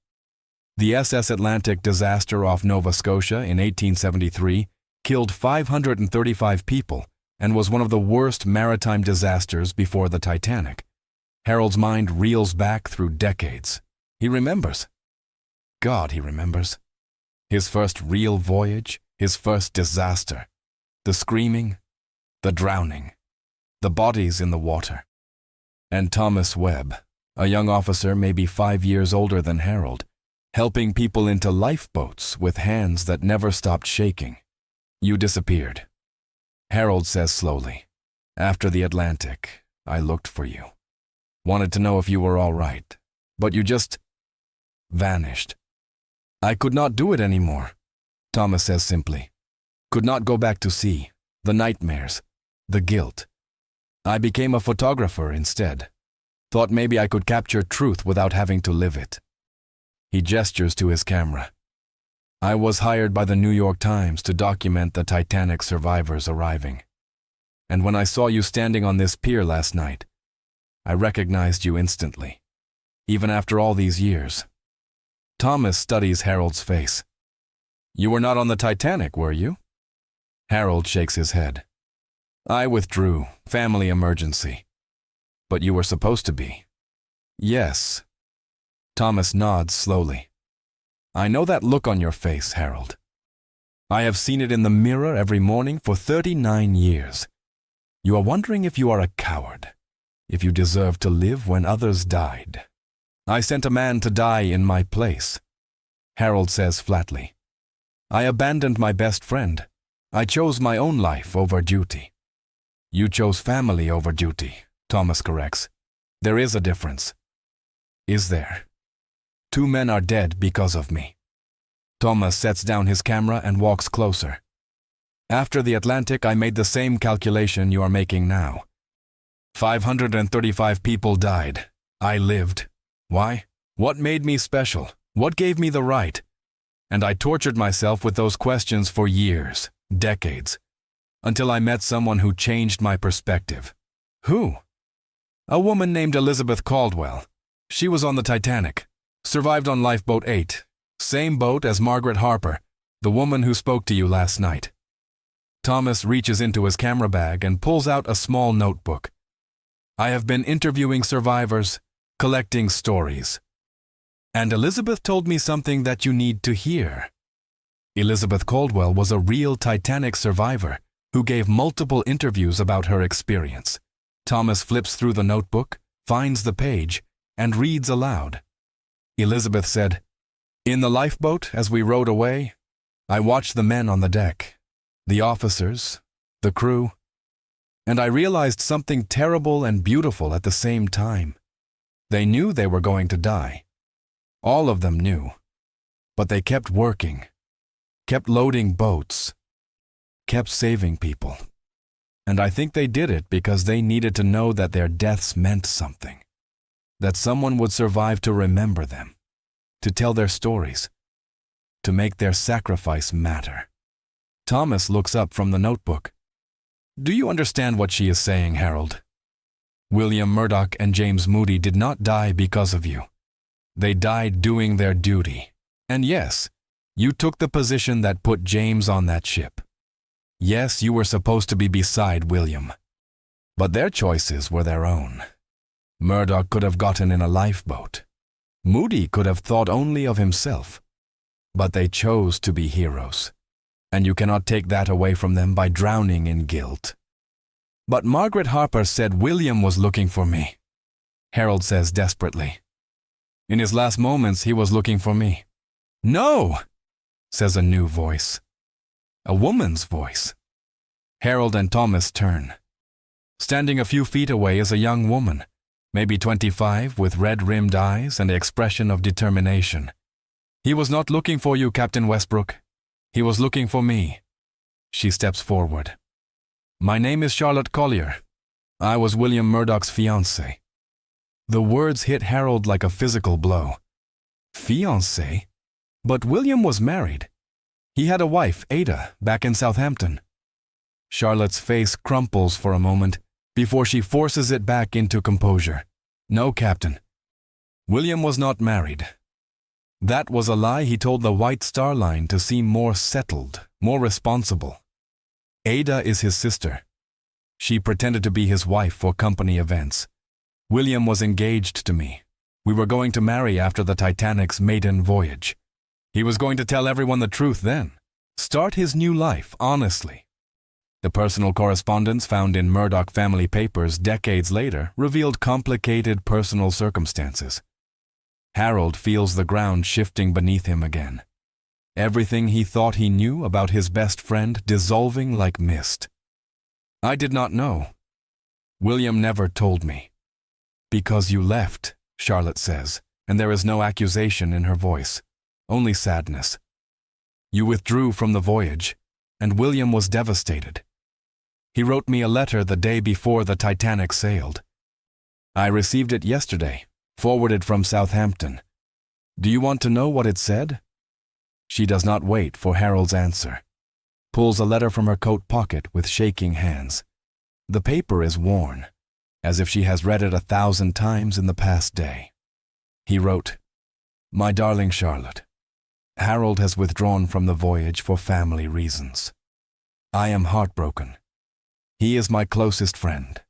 The SS Atlantic disaster off Nova Scotia in 1873 killed 535 people and was one of the worst maritime disasters before the Titanic. Harold's mind reels back through decades. He remembers. God, he remembers. His first real voyage, his first disaster. The screaming, the drowning, the bodies in the water. And Thomas Webb, a young officer maybe 5 years older than Harold, helping people into lifeboats with hands that never stopped shaking. You disappeared. Harold says slowly, "After the Atlantic, I looked for you. Wanted to know if you were all right, but you just vanished. I could not do it anymore," Thomas says simply. "Could not go back to sea, the nightmares, the guilt. I became a photographer instead. Thought maybe I could capture truth without having to live it." He gestures to his camera. "I was hired by the New York Times to document the Titanic survivors arriving. And when I saw you standing on this pier last night, I recognized you instantly, even after all these years." Thomas studies Harold's face. "You were not on the Titanic, were you?" Harold shakes his head. "I withdrew, family emergency. But you were supposed to be." "Yes." Thomas nods slowly. "I know that look on your face, Harold. I have seen it in the mirror every morning for 39 years. You are wondering if you are a coward, if you deserve to live when others died. I sent a man to die in my place." Harold says flatly. "I abandoned my best friend. I chose my own life over duty." "You chose family over duty," Thomas corrects. "There is a difference." "Is there?" "2 men are dead because of me." Thomas sets down his camera and walks closer. "After the Atlantic, I made the same calculation you are making now. 535 people died. I lived. Why? What made me special? What gave me the right? And I tortured myself with those questions for years, decades, until I met someone who changed my perspective. Who? A woman named Elizabeth Caldwell. She was on the Titanic, survived on Lifeboat 8, same boat as Margaret Harper, the woman who spoke to you last night. Thomas reaches into his camera bag and pulls out a small notebook. I have been interviewing survivors, collecting stories. And Elizabeth told me something that you need to hear. Elizabeth Caldwell was a real Titanic survivor who gave multiple interviews about her experience. Thomas flips through the notebook, finds the page, and reads aloud. Elizabeth said, "In the lifeboat, as we rowed away, I watched the men on the deck, the officers, the crew, and I realized something terrible and beautiful at the same time. They knew they were going to die. All of them knew. But they kept working, kept loading boats, kept saving people. And I think they did it because they needed to know that their deaths meant something, that someone would survive to remember them, to tell their stories, to make their sacrifice matter." Thomas looks up from the notebook. "Do you understand what she is saying, Harold? William Murdoch and James Moody did not die because of you. They died doing their duty. And yes, you took the position that put James on that ship. Yes, you were supposed to be beside William. But their choices were their own. Murdoch could have gotten in a lifeboat. Moody could have thought only of himself. But they chose to be heroes. And you cannot take that away from them by drowning in guilt." "But Margaret Harper said William was looking for me," Harold says desperately. "In his last moments, he was looking for me." "No," says a new voice. A woman's voice. Harold and Thomas turn. Standing a few feet away is a young woman, maybe 25, with red-rimmed eyes and an expression of determination. "He was not looking for you, Captain Westbrook. He was looking for me." She steps forward. "My name is Charlotte Collier. I was William Murdoch's fiancée." The words hit Harold like a physical blow. Fiancée? But William was married. He had a wife, Ada, back in Southampton. Charlotte's face crumples for a moment before she forces it back into composure. "No, Captain. William was not married. That was a lie he told the White Star Line to seem more settled, more responsible. Ada is his sister. She pretended to be his wife for company events. William was engaged to me. We were going to marry after the Titanic's maiden voyage. He was going to tell everyone the truth then. Start his new life, honestly." The personal correspondence found in Murdoch family papers decades later revealed complicated personal circumstances. Harold feels the ground shifting beneath him again. Everything he thought he knew about his best friend dissolving like mist. "I did not know. William never told me." "Because you left," Charlotte says, and there is no accusation in her voice, only sadness. "You withdrew from the voyage, and William was devastated. He wrote me a letter the day before the Titanic sailed. I received it yesterday, forwarded from Southampton. Do you want to know what it said?" She does not wait for Harold's answer. Pulls a letter from her coat pocket with shaking hands. The paper is worn, as if she has read it 1,000 times in the past day. He wrote, "My darling Charlotte, Harold has withdrawn from the voyage for family reasons. I am heartbroken. He is my closest friend,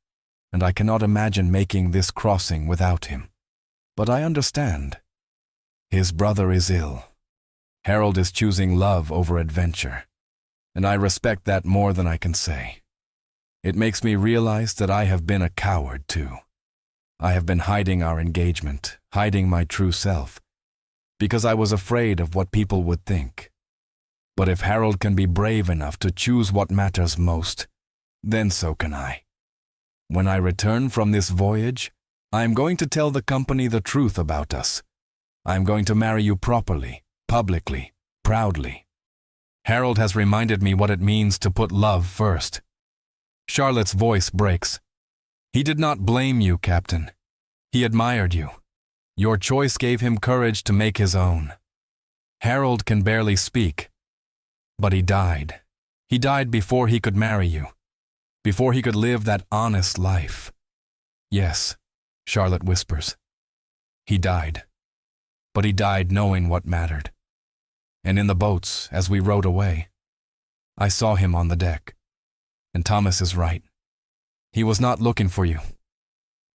and I cannot imagine making this crossing without him. But I understand. His brother is ill. Harold is choosing love over adventure, and I respect that more than I can say. It makes me realize that I have been a coward too. I have been hiding our engagement, hiding my true self, because I was afraid of what people would think. But if Harold can be brave enough to choose what matters most, then so can I. When I return from this voyage, I am going to tell the company the truth about us. I am going to marry you properly, publicly, proudly. Harold has reminded me what it means to put love first." Charlotte's voice breaks. "He did not blame you, Captain. He admired you. Your choice gave him courage to make his own. Harold can barely speak. But he died. He died before he could marry you. Before he could live that honest life. Yes, Charlotte whispers. He died. But he died knowing what mattered. And in the boats, as we rowed away, I saw him on the deck. And Thomas is right. He was not looking for you.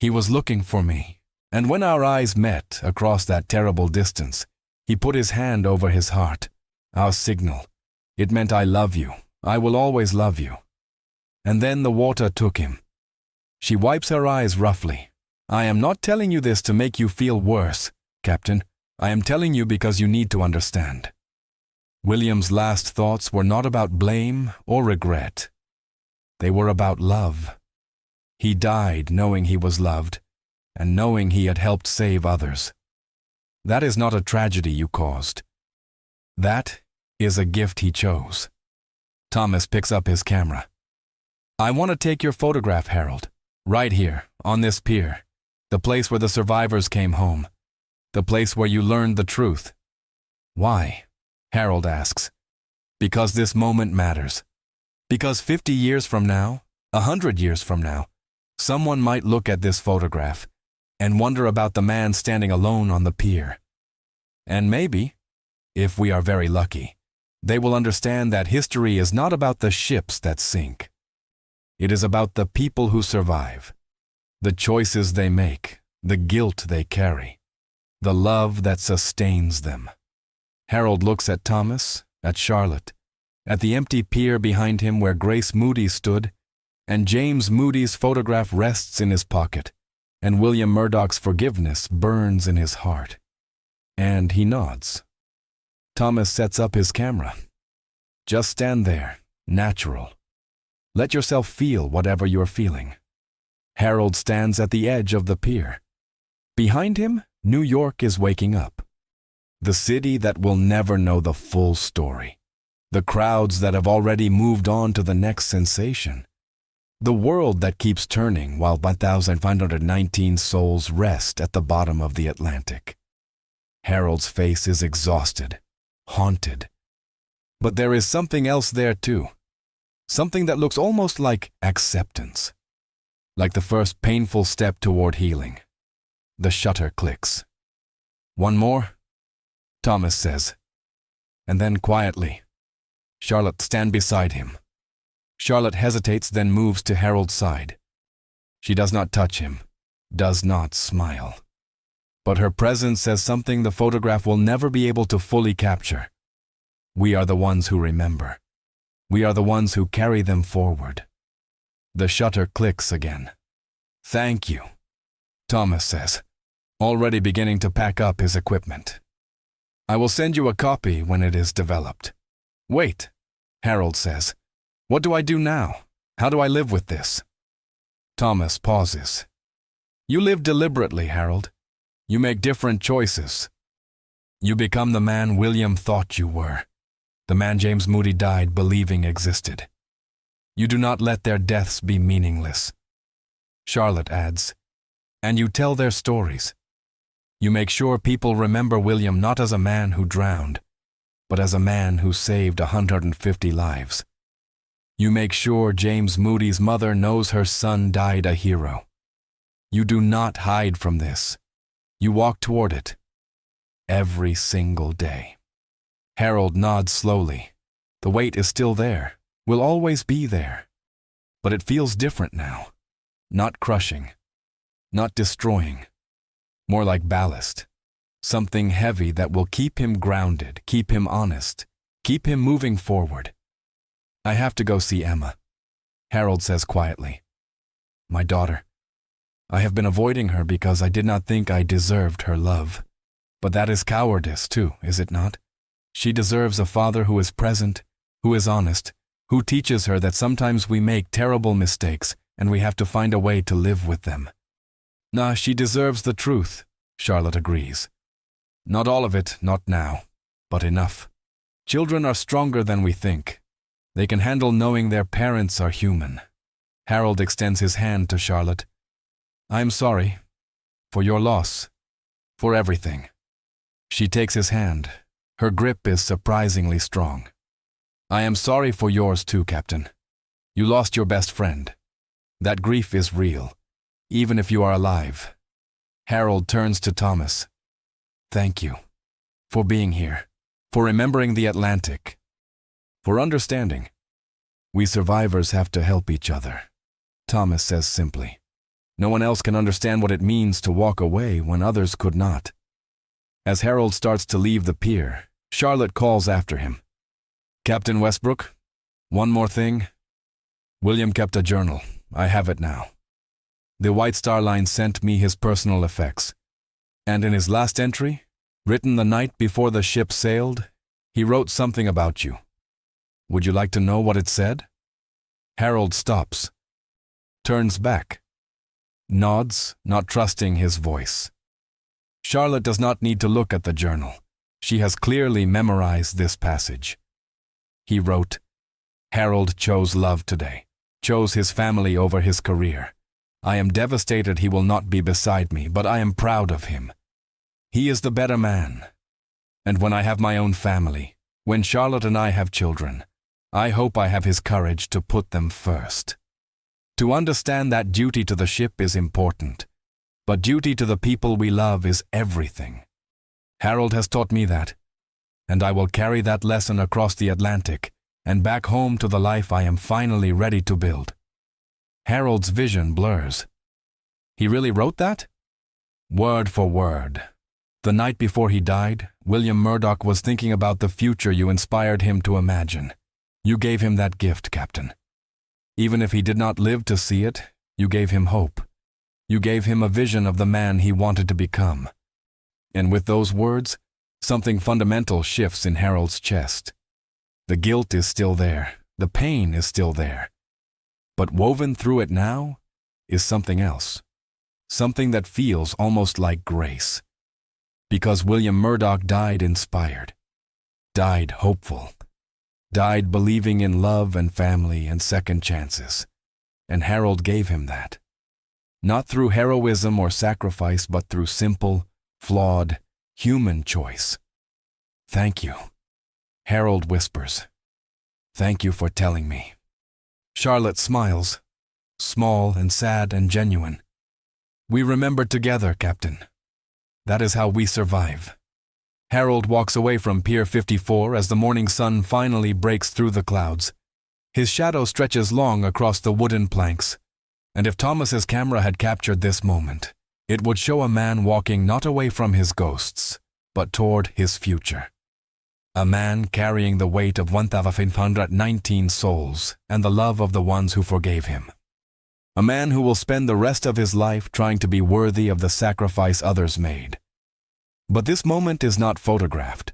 He was looking for me. And when our eyes met across that terrible distance, he put his hand over his heart, our signal. It meant I love you. I will always love you. And then the water took him. She wipes her eyes roughly. I am not telling you this to make you feel worse, Captain. I am telling you because you need to understand. William's last thoughts were not about blame or regret. They were about love. He died knowing he was loved, and knowing he had helped save others. That is not a tragedy you caused. That is a gift he chose. Thomas picks up his camera. I want to take your photograph, Harold. Right here, on this pier. The place where the survivors came home. The place where you learned the truth. Why? Harold asks. Because this moment matters. Because 50 years from now, 100 years from now, someone might look at this photograph and wonder about the man standing alone on the pier. And maybe, if we are very lucky, they will understand that history is not about the ships that sink. It is about the people who survive, the choices they make, the guilt they carry, the love that sustains them. Harold looks at Thomas, at Charlotte, at the empty pier behind him where Grace Moody stood, and James Moody's photograph rests in his pocket, and William Murdoch's forgiveness burns in his heart. And he nods. Thomas sets up his camera. Just stand there, natural. Let yourself feel whatever you're feeling. Harold stands at the edge of the pier. Behind him, New York is waking up. The city that will never know the full story. The crowds that have already moved on to the next sensation. The world that keeps turning while 1,519 souls rest at the bottom of the Atlantic. Harold's face is exhausted, haunted. But there is something else there too. Something that looks almost like acceptance. Like the first painful step toward healing. The shutter clicks. One more, Thomas says. And then quietly, Charlotte, stand beside him. Charlotte hesitates, then moves to Harold's side. She does not touch him, does not smile. But her presence says something the photograph will never be able to fully capture. We are the ones who remember. We are the ones who carry them forward. The shutter clicks again. Thank you, Thomas says, already beginning to pack up his equipment. I will send you a copy when it is developed. Wait, Harold says. What do I do now? How do I live with this? Thomas pauses. You live deliberately, Harold. You make different choices. You become the man William thought you were. The man James Moody died believing existed. You do not let their deaths be meaningless. Charlotte adds, and you tell their stories. You make sure people remember William not as a man who drowned, but as a man who saved 150 lives. You make sure James Moody's mother knows her son died a hero. You do not hide from this. You walk toward it. Every single day. Harold nods slowly. The weight is still there, will always be there. But it feels different now. Not crushing. Not destroying. More like ballast. Something heavy that will keep him grounded, keep him honest, keep him moving forward. I have to go see Emma, Harold says quietly. My daughter. I have been avoiding her because I did not think I deserved her love. But that is cowardice too, is it not? She deserves a father who is present, who is honest, who teaches her that sometimes we make terrible mistakes and we have to find a way to live with them. Nah, she deserves the truth, Charlotte agrees. Not all of it, not now, but enough. Children are stronger than we think. They can handle knowing their parents are human. Harold extends his hand to Charlotte. I am sorry. For your loss. For everything. She takes his hand, Her grip is surprisingly strong. I am sorry for yours too, Captain. You lost your best friend. That grief is real, even if you are alive. Harold turns to Thomas. Thank you for being here, for remembering the Atlantic, for understanding. We survivors have to help each other, Thomas says simply. No one else can understand what it means to walk away when others could not. As Harold starts to leave the pier, Charlotte calls after him. Captain Westbrook, one more thing. William kept a journal. I have it now. The White Star Line sent me his personal effects. And in his last entry, written the night before the ship sailed, he wrote something about you. Would you like to know what it said? Harold stops, turns back, nods, not trusting his voice. Charlotte does not need to look at the journal. She has clearly memorized this passage. He wrote, Harold chose love today, chose his family over his career. I am devastated he will not be beside me, but I am proud of him. He is the better man. And when I have my own family, when Charlotte and I have children, I hope I have his courage to put them first. To understand that duty to the ship is important, but duty to the people we love is everything. Harold has taught me that, and I will carry that lesson across the Atlantic and back home to the life I am finally ready to build. Harold's vision blurs. He really wrote that? Word for word. The night before he died, William Murdoch was thinking about the future you inspired him to imagine. You gave him that gift, Captain. Even if he did not live to see it, you gave him hope. You gave him a vision of the man he wanted to become. And with those words, something fundamental shifts in Harold's chest. The guilt is still there. The pain is still there. But woven through it now is something else. Something that feels almost like grace. Because William Murdoch died inspired. Died hopeful. Died believing in love and family and second chances. And Harold gave him that. Not through heroism or sacrifice, but through simple, flawed, human choice. Thank you. Harold whispers. Thank you for telling me. Charlotte smiles, small and sad and genuine. We remember together, Captain. That is how we survive. Harold walks away from Pier 54 as the morning sun finally breaks through the clouds. His shadow stretches long across the wooden planks, and if Thomas's camera had captured this moment, it would show a man walking not away from his ghosts, but toward his future. A man carrying the weight of 1,519 souls and the love of the ones who forgave him. A man who will spend the rest of his life trying to be worthy of the sacrifice others made. But this moment is not photographed.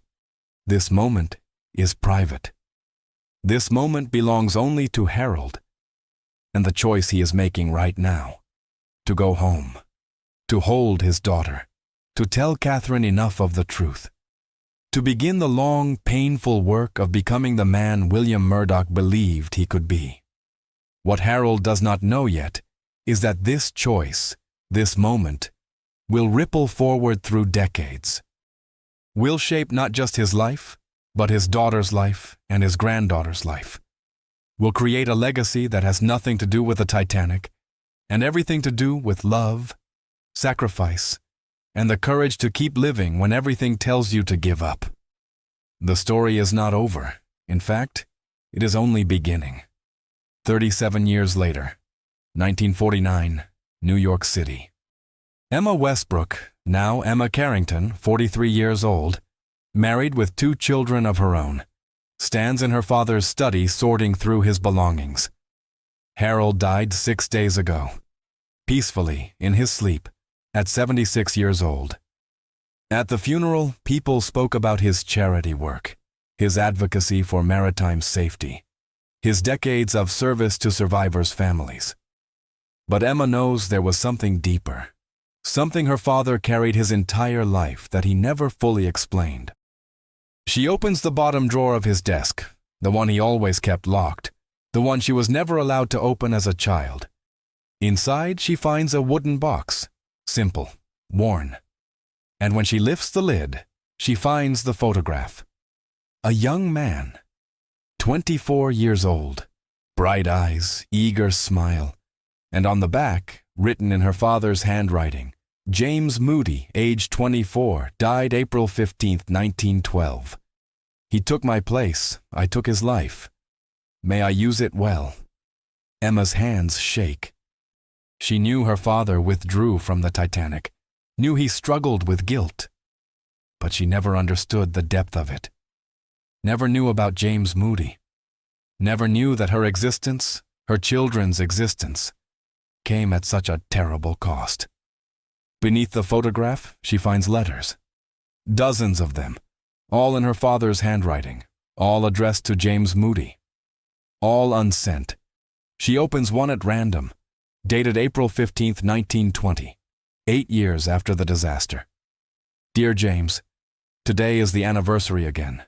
This moment is private. This moment belongs only to Harold, and the choice he is making right now, to go home, to hold his daughter, to tell Catherine enough of the truth, to begin the long, painful work of becoming the man William Murdoch believed he could be. What Harold does not know yet is that this choice, this moment, will ripple forward through decades. Will shape not just his life, but his daughter's life and his granddaughter's life. Will create a legacy that has nothing to do with the Titanic and everything to do with love, sacrifice, and the courage to keep living when everything tells you to give up. The story is not over. In fact, it is only beginning. 37 years later, 1949, New York City. Emma Westbrook, now Emma Carrington, 43 years old, married with 2 children of her own, stands in her father's study sorting through his belongings. Harold died 6 days ago, peacefully, in his sleep, at 76 years old. At the funeral, people spoke about his charity work, his advocacy for maritime safety, his decades of service to survivors' families. But Emma knows there was something deeper. Something her father carried his entire life that he never fully explained. She opens the bottom drawer of his desk, the one he always kept locked, the one she was never allowed to open as a child. Inside, she finds a wooden box, simple, worn. And when she lifts the lid, she finds the photograph, A young man, 24 years old, bright eyes, eager smile, and on the back, written in her father's handwriting, James Moody, age 24, died April 15, 1912. He took my place, I took his life. May I use it well. Emma's hands shake. She knew her father withdrew from the Titanic, knew he struggled with guilt, but she never understood the depth of it. Never knew about James Moody. Never knew that her existence, her children's existence, came at such a terrible cost. Beneath the photograph, she finds letters. Dozens of them, all in her father's handwriting, all addressed to James Moody. All unsent. She opens one at random, dated April 15, 1920, 8 years after the disaster. Dear James, today is the anniversary again.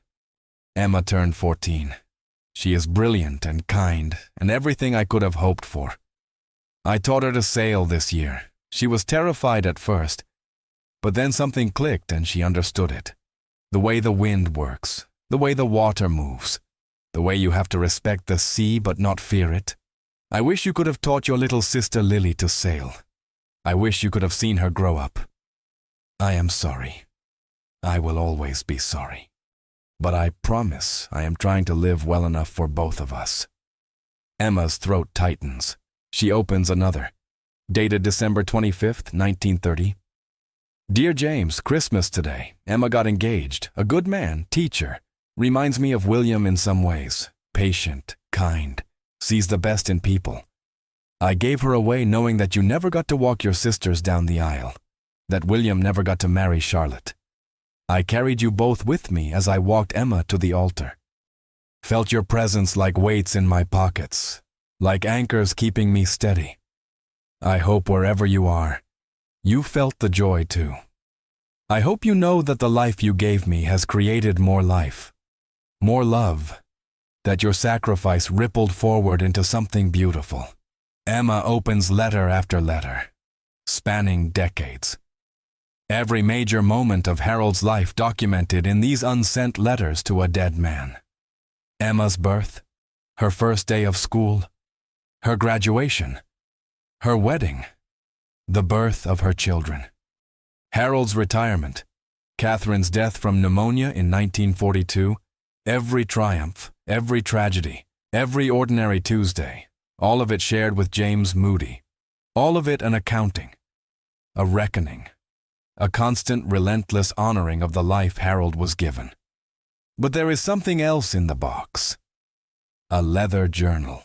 Emma turned 14. She is brilliant and kind and everything I could have hoped for. I taught her to sail this year. She was terrified at first, but then something clicked and she understood it. The way the wind works, the way the water moves, the way you have to respect the sea but not fear it. I wish you could have taught your little sister Lily to sail. I wish you could have seen her grow up. I am sorry. I will always be sorry. But I promise I am trying to live well enough for both of us. Emma's throat tightens. She opens another, dated December 25th, 1930. Dear James, Christmas today. Emma got engaged. A good man, teacher. Reminds me of William in some ways. Patient, kind, sees the best in people. I gave her away knowing that you never got to walk your sisters down the aisle, that William never got to marry Charlotte. I carried you both with me as I walked Emma to the altar. Felt your presence like weights in my pockets, like anchors keeping me steady. I hope wherever you are, you felt the joy too. I hope you know that the life you gave me has created more life, more love, that your sacrifice rippled forward into something beautiful. Emma opens letter after letter, spanning decades. Every major moment of Harold's life documented in these unsent letters to a dead man. Emma's birth, her first day of school, her graduation, her wedding, the birth of her children. Harold's retirement, Catherine's death from pneumonia in 1942, every triumph, every tragedy, every ordinary Tuesday, all of it shared with James Moody. All of it an accounting, a reckoning, a constant, relentless honoring of the life Harold was given. But there is something else in the box. A leather journal.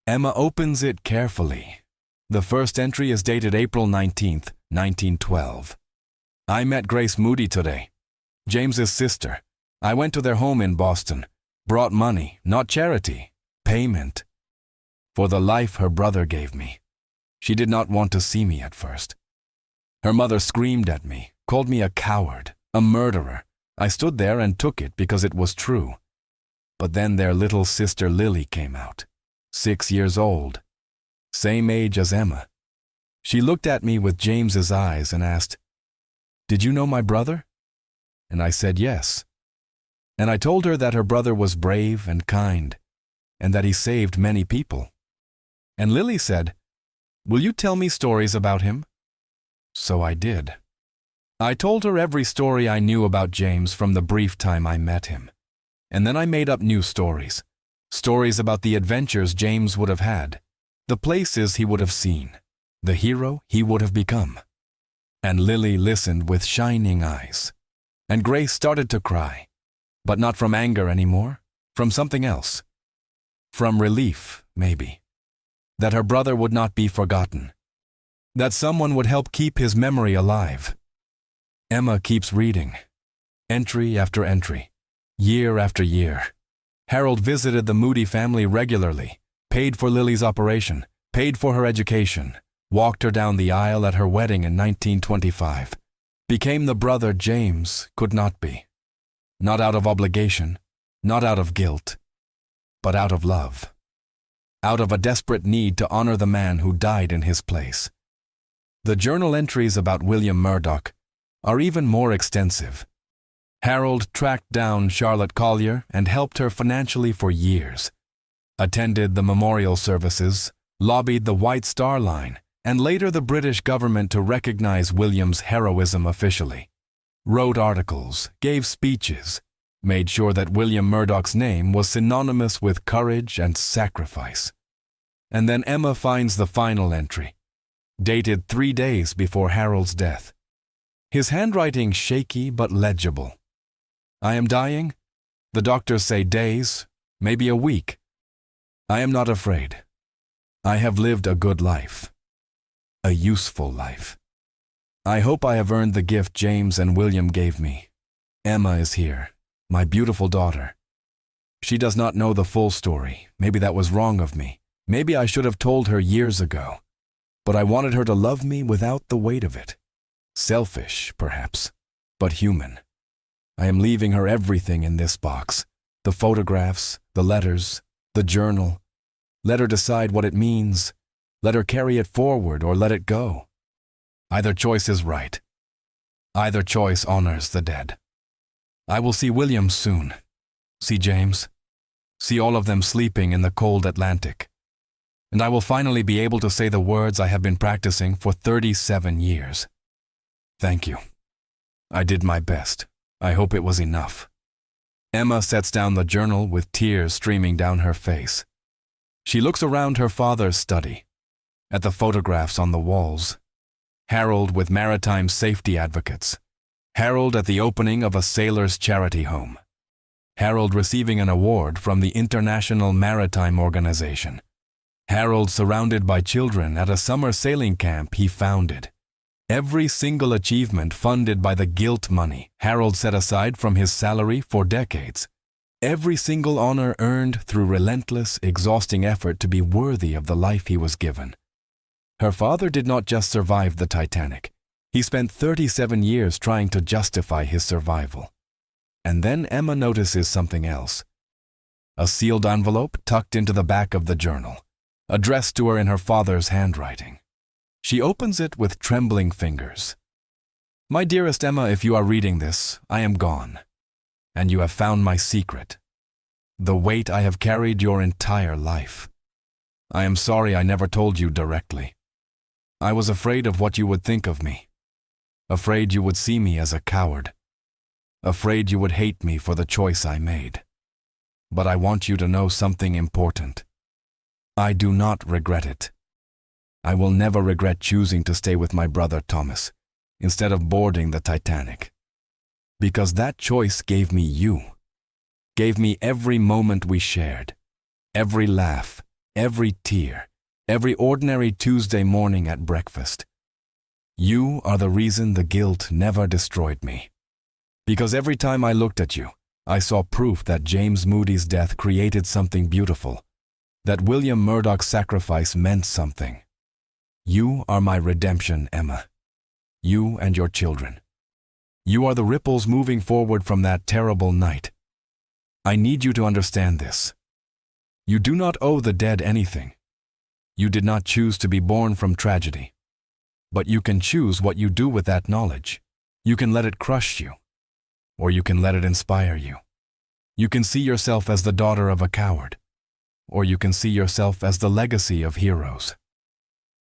Emma opens it carefully. The first entry is dated April 19th, 1912. I met Grace Moody today, James's sister. I went to their home in Boston, brought money, not charity, payment, for the life her brother gave me. She did not want to see me at first. Her mother screamed at me, called me a coward, a murderer. I stood there and took it because it was true. But then their little sister Lily came out, 6 years old, same age as Emma. She looked at me with James's eyes and asked, "Did you know my brother?" And I said yes. And I told her that her brother was brave and kind, and that he saved many people. And Lily said, "Will you tell me stories about him?" So I did. I told her every story I knew about James from the brief time I met him. And then I made up new stories. Stories about the adventures James would have had, the places he would have seen, the hero he would have become. And Lily listened with shining eyes. And Grace started to cry, but not from anger anymore, from something else. From relief, maybe. That her brother would not be forgotten. That someone would help keep his memory alive. Emma keeps reading. Entry after entry. Year after year. Harold visited the Moody family regularly, paid for Lily's operation, paid for her education, walked her down the aisle at her wedding in 1925, became the brother James could not be. Not out of obligation, not out of guilt, but out of love. Out of a desperate need to honor the man who died in his place. The journal entries about William Murdoch are even more extensive. Harold tracked down Charlotte Collier and helped her financially for years, attended the memorial services, lobbied the White Star Line, and later the British government to recognize William's heroism officially, wrote articles, gave speeches, made sure that William Murdoch's name was synonymous with courage and sacrifice. And then Emma finds the final entry, dated 3 days before Harold's death. His handwriting shaky but legible. I am dying. The doctors say days, maybe a week. I am not afraid. I have lived a good life. A useful life. I hope I have earned the gift James and William gave me. Emma is here, my beautiful daughter. She does not know the full story. Maybe that was wrong of me. Maybe I should have told her years ago. But I wanted her to love me without the weight of it. Selfish, perhaps, but human. I am leaving her everything in this box. The photographs, the letters, the journal. Let her decide what it means. Let her carry it forward or let it go. Either choice is right. Either choice honors the dead. I will see William soon. See James. See all of them sleeping in the cold Atlantic. And I will finally be able to say the words I have been practicing for 37 years. Thank you. I did my best. I hope it was enough. Emma sets down the journal with tears streaming down her face. She looks around her father's study, at the photographs on the walls. Harold with maritime safety advocates. Harold at the opening of a sailors' charity home. Harold receiving an award from the International Maritime Organization. Harold surrounded by children at a summer sailing camp he founded. Every single achievement funded by the guilt money Harold set aside from his salary for decades. Every single honor earned through relentless, exhausting effort to be worthy of the life he was given. Her father did not just survive the Titanic. He spent 37 years trying to justify his survival. And then Emma notices something else. A sealed envelope tucked into the back of the journal, addressed to her in her father's handwriting. She opens it with trembling fingers. My dearest Emma, if you are reading this, I am gone. And you have found my secret. The weight I have carried your entire life. I am sorry I never told you directly. I was afraid of what you would think of me. Afraid you would see me as a coward. Afraid you would hate me for the choice I made. But I want you to know something important. I do not regret it. I will never regret choosing to stay with my brother Thomas, instead of boarding the Titanic. Because that choice gave me you. Gave me every moment we shared. Every laugh, every tear, every ordinary Tuesday morning at breakfast. You are the reason the guilt never destroyed me. Because every time I looked at you, I saw proof that James Moody's death created something beautiful, that William Murdoch's sacrifice meant something. You are my redemption, Emma. You and your children. You are the ripples moving forward from that terrible night. I need you to understand this. You do not owe the dead anything. You did not choose to be born from tragedy. But you can choose what you do with that knowledge. You can let it crush you, or you can let it inspire you. You can see yourself as the daughter of a coward, or you can see yourself as the legacy of heroes.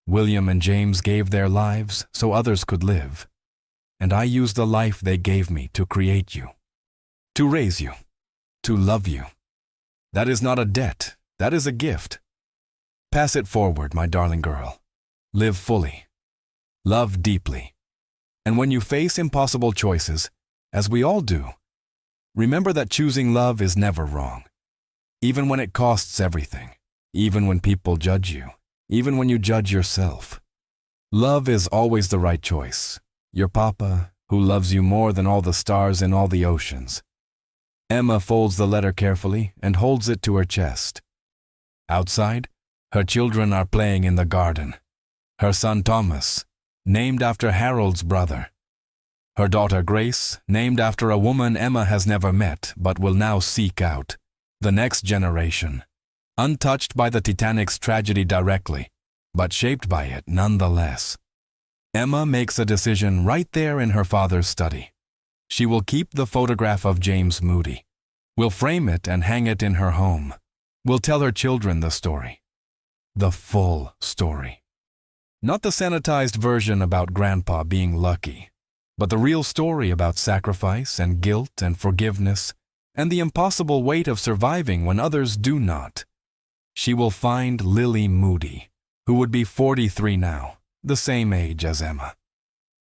William and James gave their lives so others could live, and I used the life they gave me to create you, to raise you, to love you. That is not a debt, that is a gift. Pass it forward, my darling girl. Live fully. Love deeply. And when you face impossible choices, as we all do, remember that choosing love is never wrong. Even when it costs everything, even when people judge you, even when you judge yourself. Love is always the right choice. Your papa, who loves you more than all the stars in all the oceans. Emma folds the letter carefully and holds it to her chest. Outside, her children are playing in the garden. Her son Thomas, named after Harold's brother. Her daughter Grace, named after a woman Emma has never met but will now seek out. The next generation. Untouched by the Titanic's tragedy directly, but shaped by it nonetheless. Emma makes a decision right there in her father's study. She will keep the photograph of James Moody, will frame it and hang it in her home, will tell her children the story. The full story. Not the sanitized version about Grandpa being lucky, but the real story about sacrifice and guilt and forgiveness and the impossible weight of surviving when others do not. She will find Lily Moody, who would be 43 now, the same age as Emma.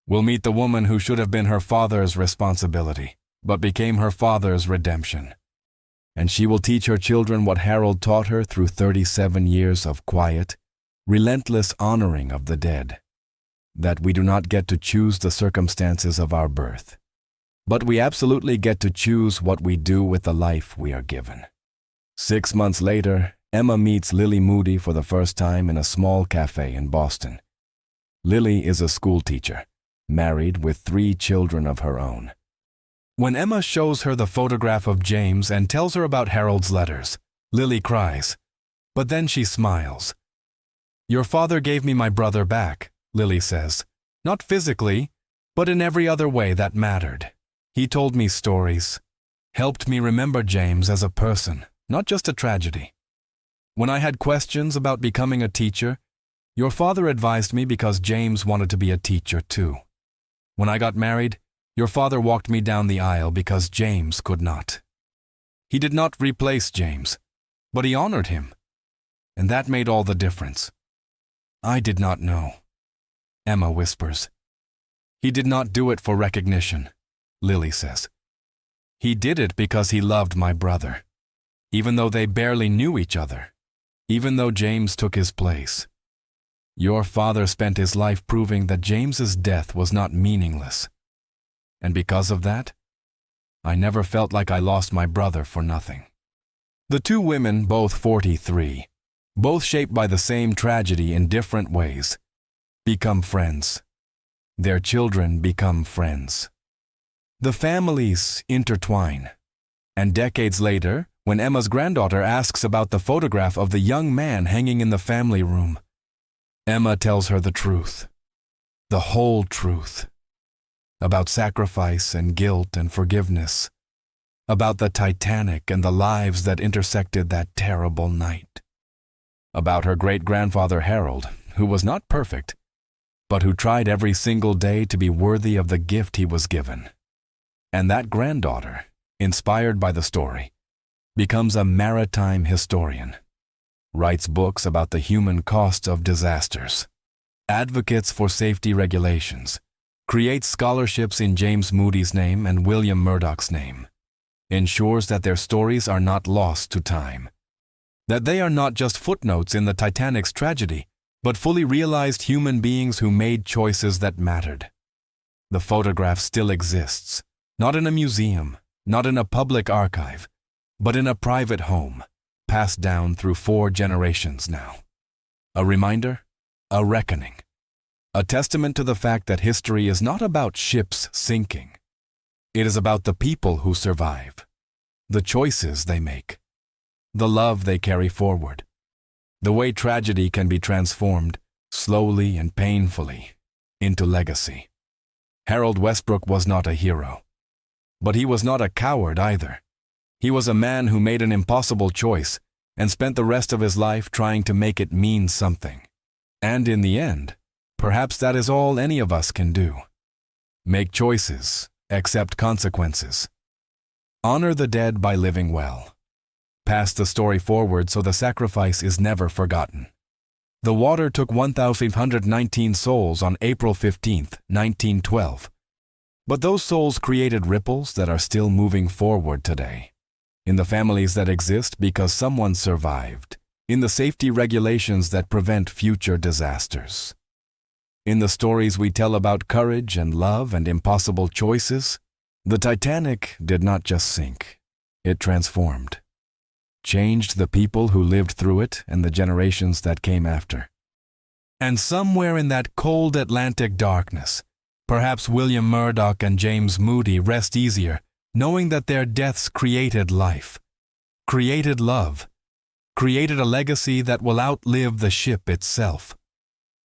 Will meet the woman who should have been her father's responsibility, but became her father's redemption. And she will teach her children what Harold taught her through 37 years of quiet, relentless honoring of the dead, that we do not get to choose the circumstances of our birth, but we absolutely get to choose what we do with the life we are given. 6 months later, Emma meets Lily Moody for the first time in a small cafe in Boston. Lily is a schoolteacher, married with 3 children of her own. When Emma shows her the photograph of James and tells her about Harold's letters, Lily cries, but then she smiles. "Your father gave me my brother back," Lily says, "not physically, but in every other way that mattered. He told me stories, helped me remember James as a person, not just a tragedy. When I had questions about becoming a teacher, your father advised me because James wanted to be a teacher too. When I got married, your father walked me down the aisle because James could not. He did not replace James, but he honored him, and that made all the difference. I did not know," Emma whispers. "He did not do it for recognition," Lily says. "He did it because he loved my brother, even though they barely knew each other, even though James took his place. Your father spent his life proving that James's death was not meaningless. And because of that, I never felt like I lost my brother for nothing." The 2 women, both 43, both shaped by the same tragedy in different ways, become friends. Their children become friends. The families intertwine. And decades later, when Emma's granddaughter asks about the photograph of the young man hanging in the family room, Emma tells her the truth, the whole truth, about sacrifice and guilt and forgiveness, about the Titanic and the lives that intersected that terrible night, about her great-grandfather Harold, who was not perfect, but who tried every single day to be worthy of the gift he was given. And that granddaughter, inspired by the story, becomes a maritime historian, writes books about the human costs of disasters, advocates for safety regulations, creates scholarships in James Moody's name and William Murdoch's name, ensures that their stories are not lost to time, that they are not just footnotes in the Titanic's tragedy, but fully realized human beings who made choices that mattered. The photograph still exists, not in a museum, not in a public archive, but in a private home, passed down through 4 generations now. A reminder, a reckoning, a testament to the fact that history is not about ships sinking. It is about the people who survive, the choices they make, the love they carry forward, the way tragedy can be transformed, slowly and painfully, into legacy. Harold Westbrook was not a hero, but he was not a coward either. He was a man who made an impossible choice and spent the rest of his life trying to make it mean something. And in the end, perhaps that is all any of us can do. Make choices, accept consequences. Honor the dead by living well. Pass the story forward so the sacrifice is never forgotten. The water took 1,519 souls on April 15, 1912. But those souls created ripples that are still moving forward today, in the families that exist because someone survived, in the safety regulations that prevent future disasters, in the stories we tell about courage and love and impossible choices. The Titanic did not just sink, it transformed, changed the people who lived through it and the generations that came after. And somewhere in that cold Atlantic darkness, perhaps William Murdoch and James Moody rest easier, knowing that their deaths created life, created love, created a legacy that will outlive the ship itself,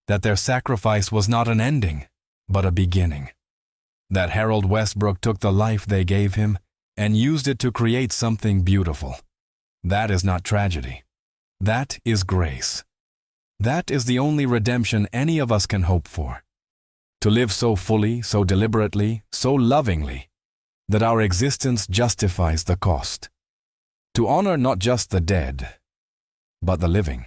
that their sacrifice was not an ending, but a beginning. That Harold Westbrook took the life they gave him and used it to create something beautiful. That is not tragedy. That is grace. That is the only redemption any of us can hope for. To live so fully, so deliberately, so lovingly, that our existence justifies the cost. To honor not just the dead, but the living.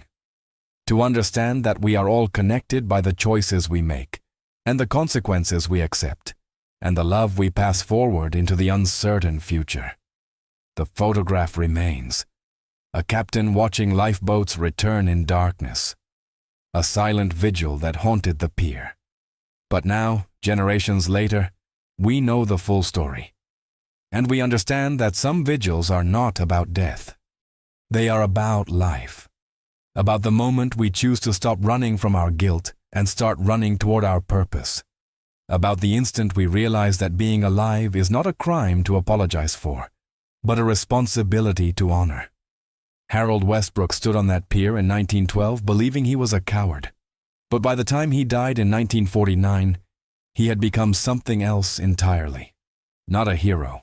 To understand that we are all connected by the choices we make, and the consequences we accept, and the love we pass forward into the uncertain future. The photograph remains. A captain watching lifeboats return in darkness. A silent vigil that haunted the pier. But now, generations later, we know the full story. And we understand that some vigils are not about death. They are about life. About the moment we choose to stop running from our guilt and start running toward our purpose. About the instant we realize that being alive is not a crime to apologize for, but a responsibility to honor. Harold Westbrook stood on that pier in 1912 believing he was a coward. But by the time he died in 1949, he had become something else entirely. Not a hero,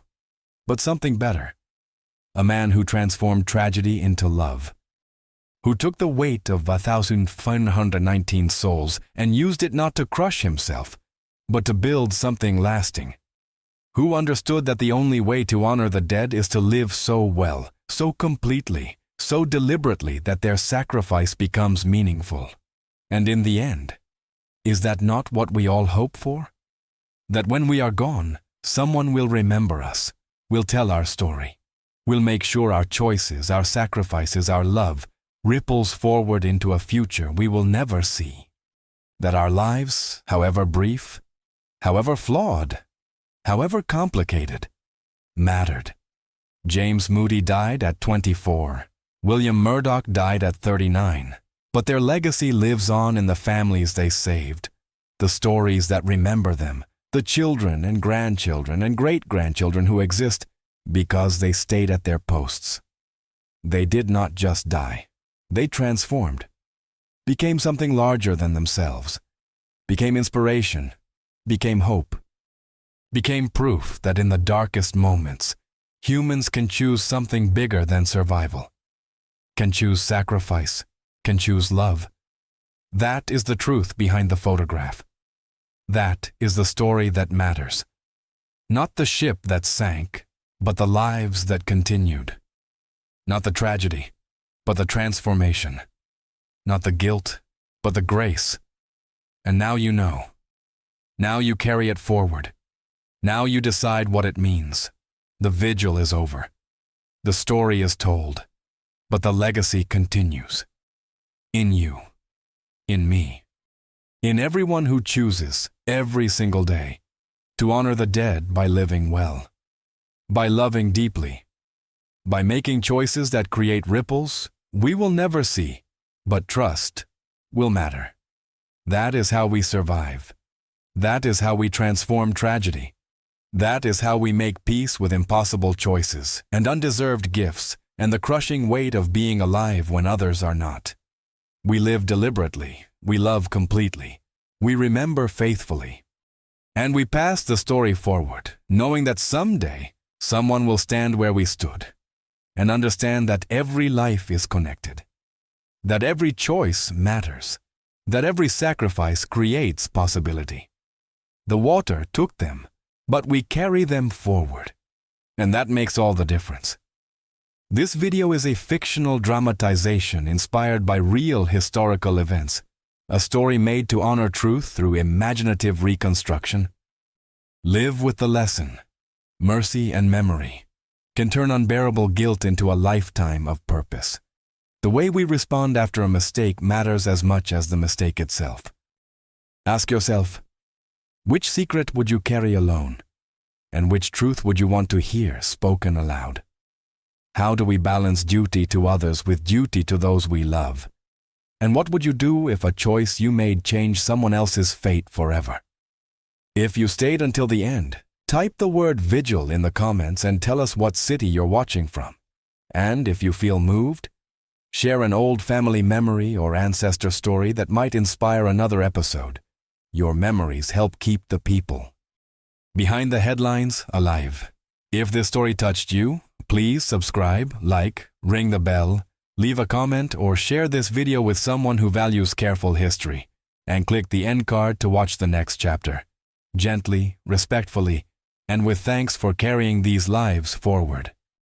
but something better. A man who transformed tragedy into love. Who took the weight of 1,519 souls and used it not to crush himself, but to build something lasting. Who understood that the only way to honor the dead is to live so well, so completely, so deliberately that their sacrifice becomes meaningful. And in the end, is that not what we all hope for? That when we are gone, someone will remember us, will tell our story, will make sure our choices, our sacrifices, our love ripples forward into a future we will never see. That our lives, however brief, however flawed, however complicated, mattered. James Moody died at 24. William Murdoch died at 39. But their legacy lives on in the families they saved, the stories that remember them, the children and grandchildren and great-grandchildren who exist because they stayed at their posts. They did not just die. They transformed, became something larger than themselves, became inspiration, became hope, became proof that in the darkest moments, humans can choose something bigger than survival, can choose sacrifice, can choose love. That is the truth behind the photograph. That is the story that matters. Not the ship that sank, but the lives that continued. Not the tragedy, but the transformation. Not the guilt, but the grace. And now you know. Now you carry it forward. Now you decide what it means. The vigil is over. The story is told, but the legacy continues. In you, in me, in everyone who chooses, every single day, to honor the dead by living well, by loving deeply, by making choices that create ripples we will never see, but trust will matter. That is how we survive. That is how we transform tragedy. That is how we make peace with impossible choices and undeserved gifts and the crushing weight of being alive when others are not. We live deliberately, we love completely, we remember faithfully, and we pass the story forward, knowing that someday someone will stand where we stood and understand that every life is connected, that every choice matters, that every sacrifice creates possibility. The water took them, but we carry them forward, and that makes all the difference. This video is a fictional dramatization inspired by real historical events, a story made to honor truth through imaginative reconstruction. Live with the lesson. Mercy and memory can turn unbearable guilt into a lifetime of purpose. The way we respond after a mistake matters as much as the mistake itself. Ask yourself, which secret would you carry alone? And which truth would you want to hear spoken aloud? How do we balance duty to others with duty to those we love? And what would you do if a choice you made changed someone else's fate forever? If you stayed until the end, type the word Vigil in the comments and tell us what city you're watching from. And if you feel moved, share an old family memory or ancestor story that might inspire another episode. Your memories help keep the people. Behind the Headlines, Alive. If this story touched you, please subscribe, like, ring the bell, leave a comment, or share this video with someone who values careful history, and click the end card to watch the next chapter. Gently, respectfully, and with thanks for carrying these lives forward.